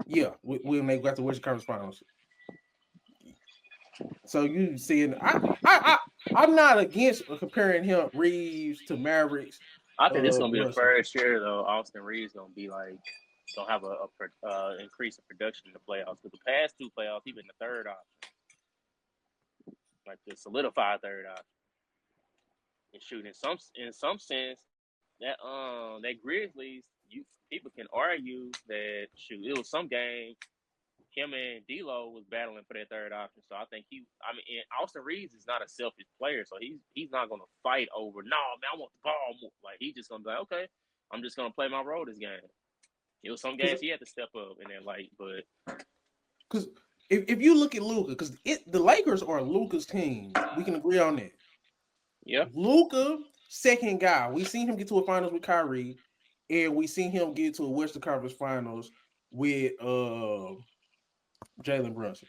Yeah. When they got to Western Conference Finals. So you seeing, I'm not against comparing him, Reeves, to Mavericks. I think this is going to be the first year, though, Austin Reeves going to be like, don't have a increase in production in the playoffs. Because the past two playoffs, he's been the third option, like the solidified third option. And shoot, in some sense, that Grizzlies, people can argue that shoot, it was some game him and D'Lo was battling for that third option. So I think Austin Reeves is not a selfish player, so he's not going to fight over. No, man, I want the ball more. Like he's just going to be like, okay, I'm just going to play my role this game. It was some games he had to step up and then but because if you look at Luka, because the Lakers are Luka's team, we can agree on that. Yeah, Luka, second guy. We seen him get to a finals with Kyrie, and we seen him get to a Western Conference Finals with Jalen Brunson.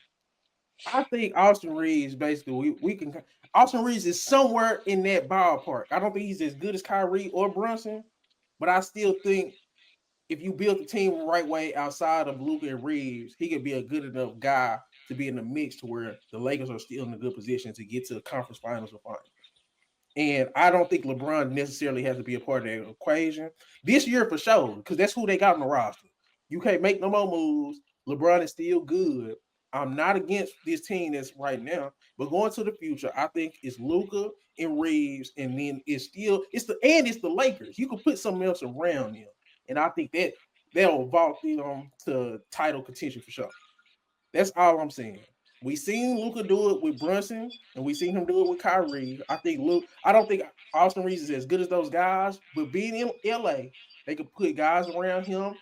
I think Austin Reeves basically Austin Reeves is somewhere in that ballpark. I don't think he's as good as Kyrie or Brunson, but I still think if you build the team the right way outside of Luka and Reeves, he could be a good enough guy to be in the mix to where the Lakers are still in a good position to get to the conference finals or finals. And I don't think LeBron necessarily has to be a part of that equation this year for sure, because that's who they got on the roster. You can't make no more moves. LeBron is still good. I'm not against this team that's right now, but going to the future, I think it's Luka and Reeves, and then it's the Lakers. You could put something else around them, and I think that they'll vault them to title contention for sure. That's all I'm saying. We seen Luca do it with Brunson, and we seen him do it with Kyrie. I don't think Austin Reeves is as good as those guys, but being in LA, they could put guys around him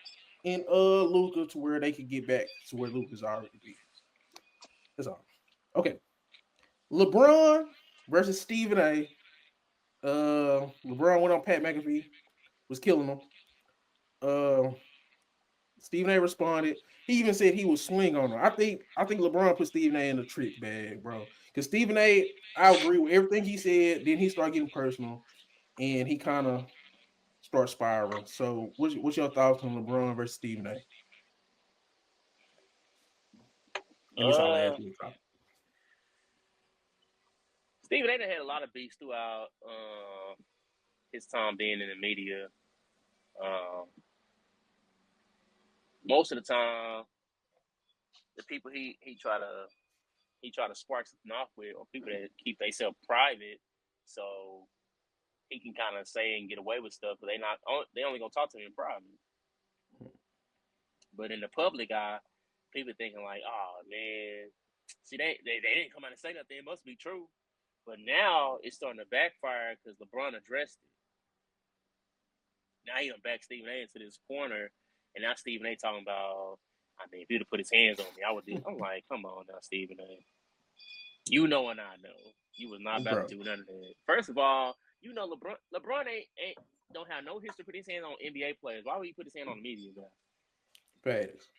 and Luca to where they could get back to where Luca's already been. That's all. Okay. LeBron versus Stephen A. LeBron went on Pat McAfee, was killing him. Uh Stephen A responded. He even said he would swing on him. I think LeBron put Stephen A in the trick bag, bro. Because Stephen A, I agree with everything he said. Then he started getting personal, and he kind of started spiraling. So, what's your thoughts on LeBron versus Stephen A? And this our last Uh, week topic. Stephen A. had a lot of beats throughout his time being in the media. Um, most of the time, the people he try to spark something off with, or people that keep themselves private, so he can kind of say and get away with stuff, but they only gonna talk to him in private. But in the public eye, people thinking like, oh man, see they didn't come out and say nothing. It must be true. But now it's starting to backfire because LeBron addressed it. Now he done back Stephen A into this corner, and now Stephen A talking about, I mean, if he'd have put his hands on me, I would do. I'm like, come on now, Stephen A. You know and I know. You was not about Bro, to do none of that. First of all, you know LeBron ain't don't have no history putting his hands on NBA players. Why would he put his hand on the media guy? Paris.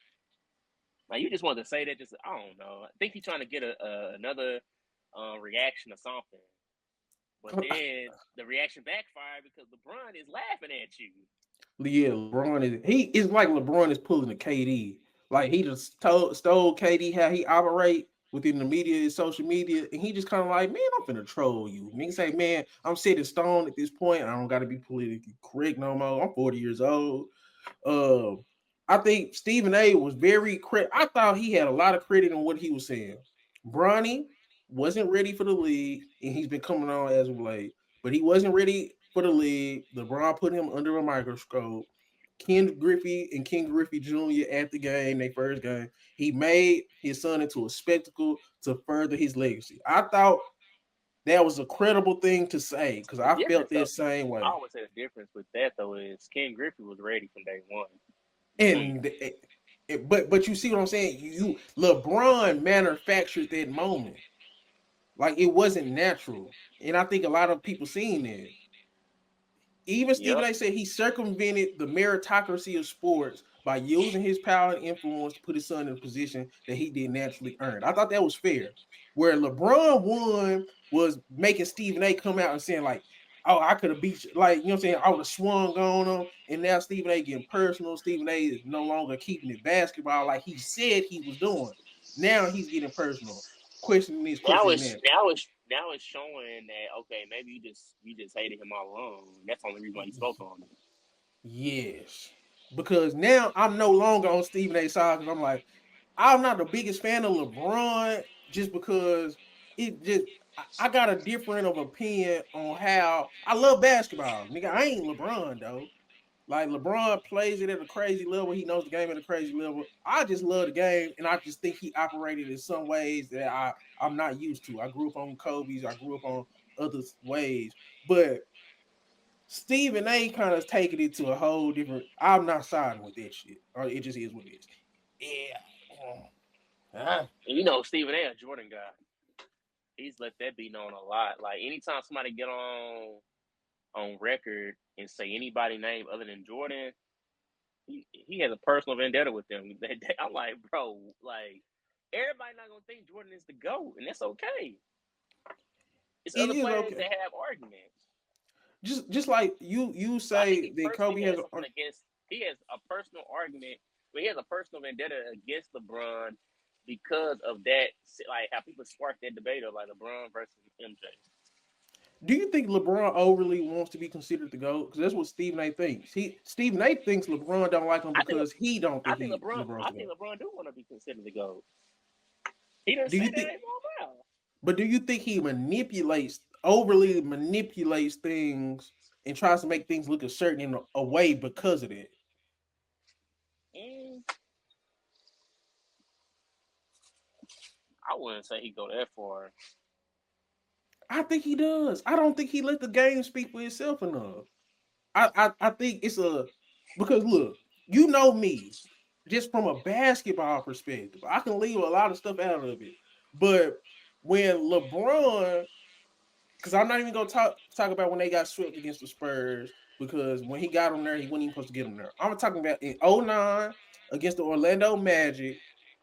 Like you just wanted to say that. Just I don't know. I think he's trying to get another reaction or something. But then the reaction backfired because LeBron is laughing at you. Yeah, LeBron is like LeBron is pulling a KD. Like he just stole KD how he operate within the media and social media, and he just kind of like, man, I'm finna troll you. And he say, man, I'm set in stone at this point. I don't got to be politically correct no more. I'm 40 years old. Uh, I think Stephen A was very credit. I thought he had a lot of credit on what he was saying. Bronny wasn't ready for the league, and he's been coming on as of late, but he wasn't ready for the league. LeBron put him under a microscope. Ken Griffey and Ken Griffey Jr. at the game, their first game, he made his son into a spectacle to further his legacy. I thought that was a credible thing to say because The I felt difference, though, that same I way. always say the difference with that though is Ken Griffey was ready from day one. And but you see what I'm saying? You LeBron manufactured that moment. Like it wasn't natural. And I think a lot of people seen that. Even Stephen Yep. A said he circumvented the meritocracy of sports by using his power and influence to put his son in a position that he didn't naturally earn. I thought that was fair. Where LeBron won was making Stephen A come out and saying, like, oh, I could have beat you. Like, you know what I'm saying? I would have swung on him. And now Stephen A getting personal. Stephen A is no longer keeping it basketball like he said he was doing. Now he's getting personal, questioning this, Now questioning it's that. now it's now it's showing that okay, maybe you just hated him all along. That's the only reason why you spoke on it. Yes. Because now I'm no longer on Stephen A. side because I'm like, I'm not the biggest fan of LeBron just because it just I got a different of opinion on how I love basketball. Nigga, I ain't LeBron though. Like LeBron plays it at a crazy level. He knows the game at a crazy level. I just love the game, and I just think he operated in some ways that I'm not used to. I grew up on Kobe's. I grew up on other ways, but Stephen A. kind of taking it to a whole different. I'm not siding with that shit. Or it just is what it is. Yeah. And you know Stephen A. a Jordan guy. He's let that be known a lot. Like anytime somebody get on record and say anybody name other than Jordan, he has a personal vendetta with them. I'm like, bro, like everybody not gonna think Jordan is the GOAT, and that's okay. It's It other is players okay. that have arguments. Just like you So I think say he that personally Kobe has has a something against. he has a personal argument. But he has a personal vendetta against LeBron because of that, like how people spark that debate of like LeBron versus MJ. Do you think LeBron overly wants to be considered the GOAT? Because that's what Stephen A. thinks. Stephen A. thinks LeBron don't like him I think because he don't I think think LeBron LeBron's I the think GOAT. LeBron do want to be considered the GOAT. He done Do said you that think? ain't my mouth. But do you think he overly manipulates things and tries to make things look a certain in a way because of that? Mm, I wouldn't say he go that far. I think he does. I don't think he let the game speak for itself enough. I think it's a because look, you know me, just from a basketball perspective, I can leave a lot of stuff out of it. But when LeBron, because I'm not even gonna talk about when they got swept against the Spurs, because when he got them there, he wasn't even supposed to get them there. I'm talking about in '09 against the Orlando Magic,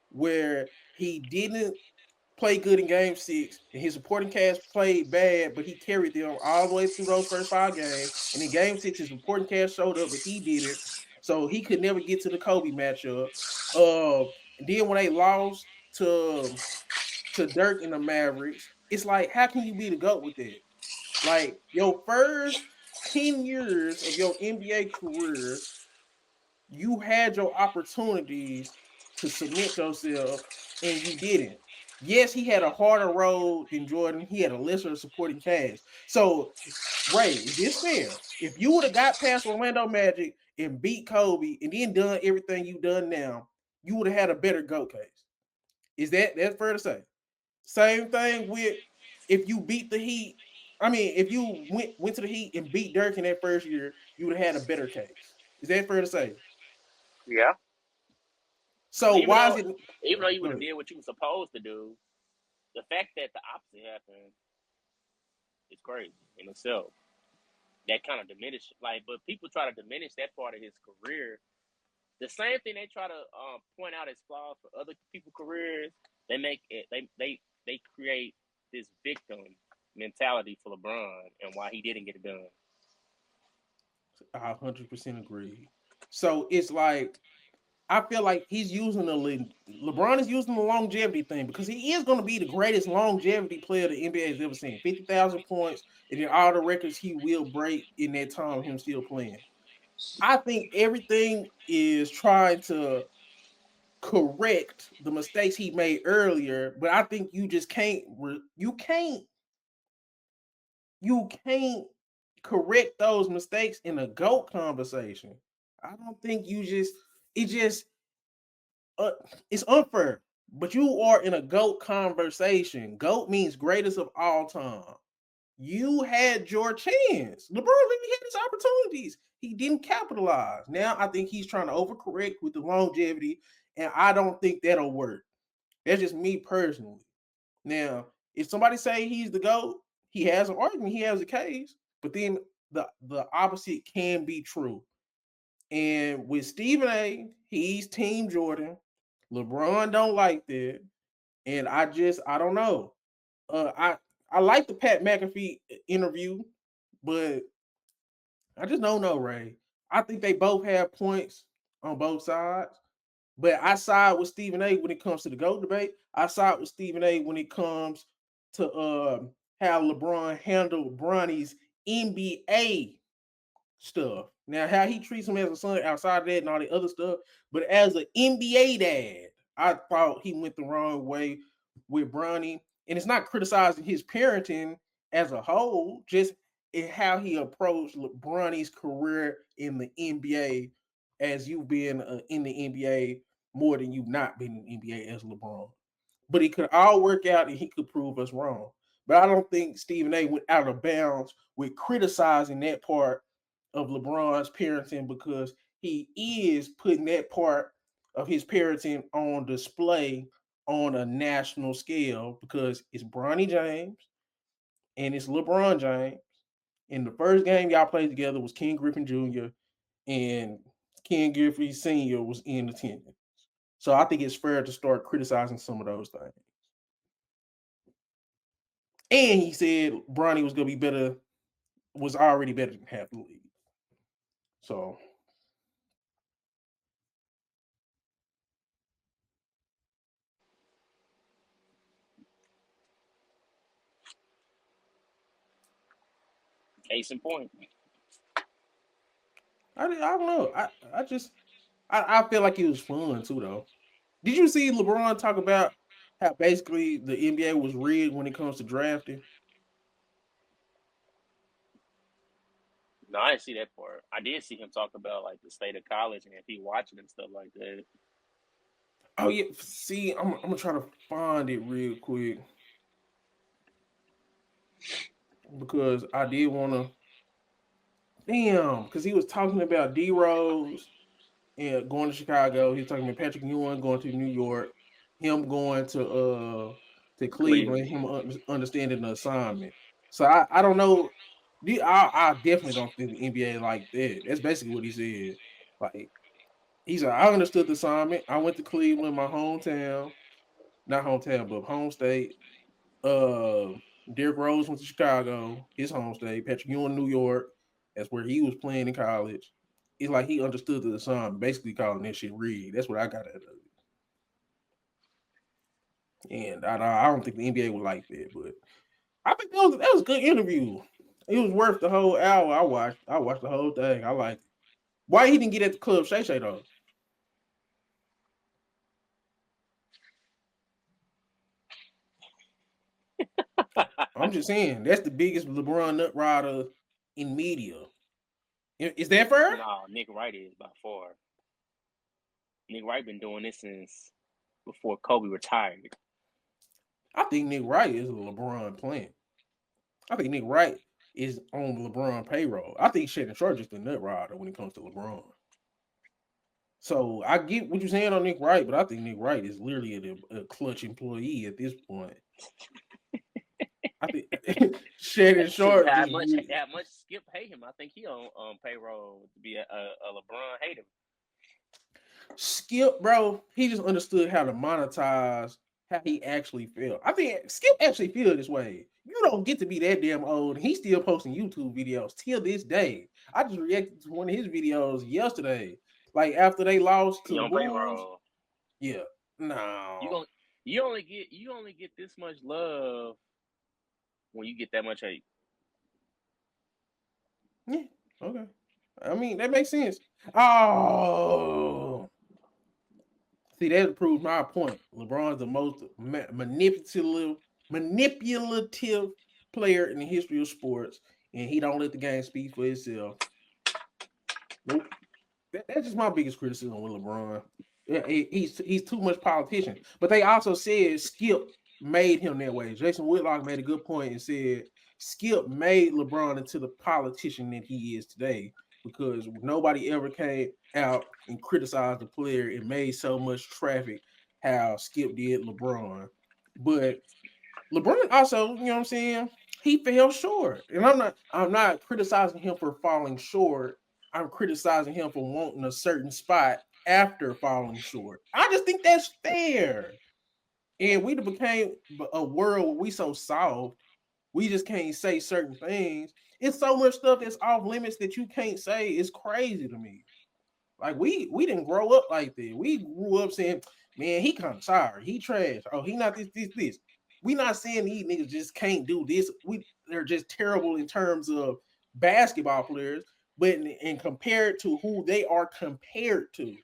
where he didn't played good in game 6, and his supporting cast played bad, but he carried them all the way through those first 5 games. And in game 6, his supporting cast showed up, but he didn't. So he could never get to the Kobe matchup. And then when they lost to Dirk and the Mavericks, it's like, how can you be the GOAT with that? Like your first 10 years of your NBA career, you had your opportunities to cement yourself and you didn't. Yes, he had a harder road than Jordan. He had a lesser supporting cast. So, Ray, is this fair? If you would have got past Orlando Magic and beat Kobe and then done everything you've done now, you would have had a better GOAT case. Is that's fair to say? Same thing with if you beat the Heat. I mean, if you went to the Heat and beat Dirk in that first year, you would have had a better case. Is that fair to say? Yeah. So Even why is though it? even though you Go would have ahead. did what you were supposed to do, the fact that the opposite happened is crazy in itself. That kind of diminished, like, but people try to diminish that part of his career. The same thing they try to point out as flaws for other people's careers. They make it. They create this victim mentality for LeBron and why he didn't get it done. I 100% agree. So it's like I feel like he's using LeBron is using the longevity thing because he is going to be the greatest longevity player the NBA has ever seen. 50,000 points and then all the records he will break in that time of him still playing. I think everything is trying to correct the mistakes he made earlier, but I think you just can't correct those mistakes in a GOAT conversation. I don't think it just uh, it's unfair. But you are in a GOAT conversation. GOAT means greatest of all time. You had your chance. LeBron really had his opportunities. He didn't capitalize. Now I think he's trying to overcorrect with the longevity, and I don't think that'll work. That's just me personally. Now, if somebody say he's the GOAT, he has an argument, he has a case, but then the opposite can be true. And with Stephen A, he's Team Jordan. LeBron don't like that. And I don't know. I like the Pat McAfee interview, but I just don't know, Ray. I think they both have points on both sides. But I side with Stephen A when it comes to the GOAT debate. I side with Stephen A when it comes to how LeBron handled Bronny's NBA stuff. Now, how he treats him as a son outside of that and all the other stuff, but as an NBA dad, I thought he went the wrong way with Bronny. And it's not criticizing his parenting as a whole, just in how he approached Bronny's career in the NBA as you've been in the NBA more than you've not been in the NBA as LeBron. But it could all work out and he could prove us wrong. But I don't think Stephen A went out of bounds with criticizing that part of LeBron's parenting because he is putting that part of his parenting on display on a national scale because it's Bronny James and it's LeBron James. And the first game y'all played together was Ken Griffin Jr. and Ken Griffey Sr. was in attendance. So I think it's fair to start criticizing some of those things. And he said Bronny was gonna be better, was already better than half the league. So Case in point. I don't know. I feel like it was fun too though. Did you see LeBron talk about how basically the NBA was rigged when it comes to drafting? No, I didn't see that part. I did see him talk about like the state of college and if he watching and stuff like that. Oh yeah, see, I'm gonna try to find it real quick because I did want to. Damn, because he was talking about D Rose and going to Chicago. He was talking about Patrick Ewing going to New York, him going to Cleveland, Cleveland. him understanding the assignment. So I don't know. I definitely don't think the NBA like that. That's basically what he said. Like he said, I understood the assignment. I went to Cleveland, my hometown, not hometown, but home state. Uh, Derrick Rose went to Chicago, his home state. Patrick Ewing, New York. That's where he was playing in college. It's like he understood the assignment, basically calling that shit rigged. That's what I got out of it. And I don't think the NBA would like that, but I think that was a good interview. It was worth the whole hour. I watched the whole thing. I like it. Why he didn't get at the club Shay Shay though? I'm just saying that's the biggest LeBron nut rider in media. Is that fair? Nah, Nick Wright is by far. Nick Wright been doing this since before Kobe retired. I think Nick Wright is a LeBron plant. I think Nick Wright is on LeBron payroll. I think Shannon Sharp is the nut rider when it comes to LeBron. So I get what you're saying on Nick Wright, but I think Nick Wright is literally a clutch employee at this point. I think Shannon Shoot, Sharp just how much Skip pay him? I think he on payroll to be a LeBron hater. Skip, bro, he just understood how to monetize how he actually felt. I think Skip actually feel this way. You don't get to be that damn old. He's still posting YouTube videos till this day. I just reacted to one of his videos yesterday. Like after they lost to He the on Bulls. payroll. Yeah. You No. going you only get this much love when you get that much hate. Yeah. Okay. I mean, that makes sense. Oh. See, that proves my point. LeBron's the most manipulative player in the history of sports, and he don't let the game speak for itself. Nope. That's just my biggest criticism with LeBron. Yeah, he's too much politician. But they also said Skip made him that way. Jason Whitlock made a good point and said Skip made LeBron into the politician that he is today because nobody ever came out and criticized the player and made so much traffic how Skip did LeBron. But LeBron also, you know what I'm saying? He fell short. And I'm not criticizing him for falling short. I'm criticizing him for wanting a certain spot after falling short. I just think that's fair. And we became a world where we so soft, we just can't say certain things. It's so much stuff that's off limits that you can't say. It's crazy to me. Like we didn't grow up like that. We grew up saying, man, he kind of sorry, he trash. Oh, he not this. We not saying these niggas just can't do this. They're just terrible in terms of basketball players, but in compared to who they are compared to,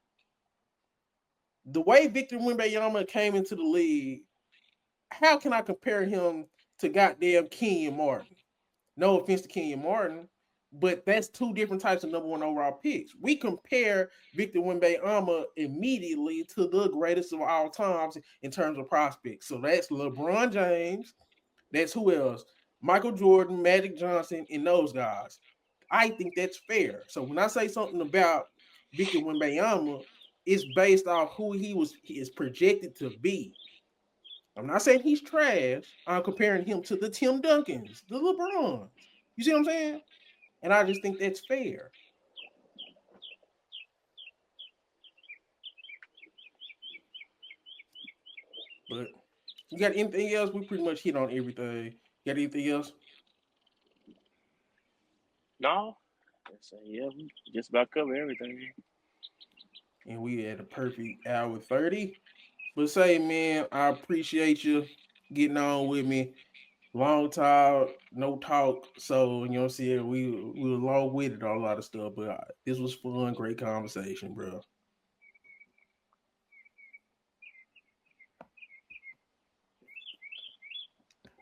the way Victor Wembanyama came into the league, how can I compare him to goddamn Kenyon Martin? No offense to Kenyon Martin, but that's two different types of number one overall picks. We compare Victor Wembanyama immediately to the greatest of all times in terms of prospects. So that's LeBron James. That's who else? Michael Jordan, Magic Johnson, and those guys. I think that's fair. So when I say something about Victor Wembanyama, it's based off who he is projected to be. I'm not saying he's trash. I'm comparing him to the Tim Duncans, the LeBrons. You see what I'm saying? And I just think that's fair. But you got anything else? We pretty much hit on everything. Got anything else? No, yeah, we just about cover everything. And we at a perfect hour 30. But say, man, I appreciate you getting on with me. long talk, no talk. So you know what I'm saying? We were long witted on a lot of stuff, but this was fun, great conversation, bro.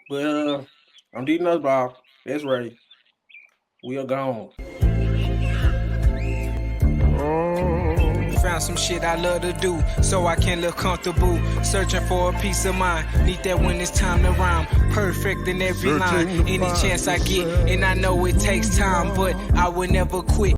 But I'm D Nutsball. That's Ray. We are gone. Found some shit I love to do, so I can live comfortable. Searching for a peace of mind, need that when it's time to rhyme. Perfect in every line, any chance I get, and I know it takes time, but I will never quit.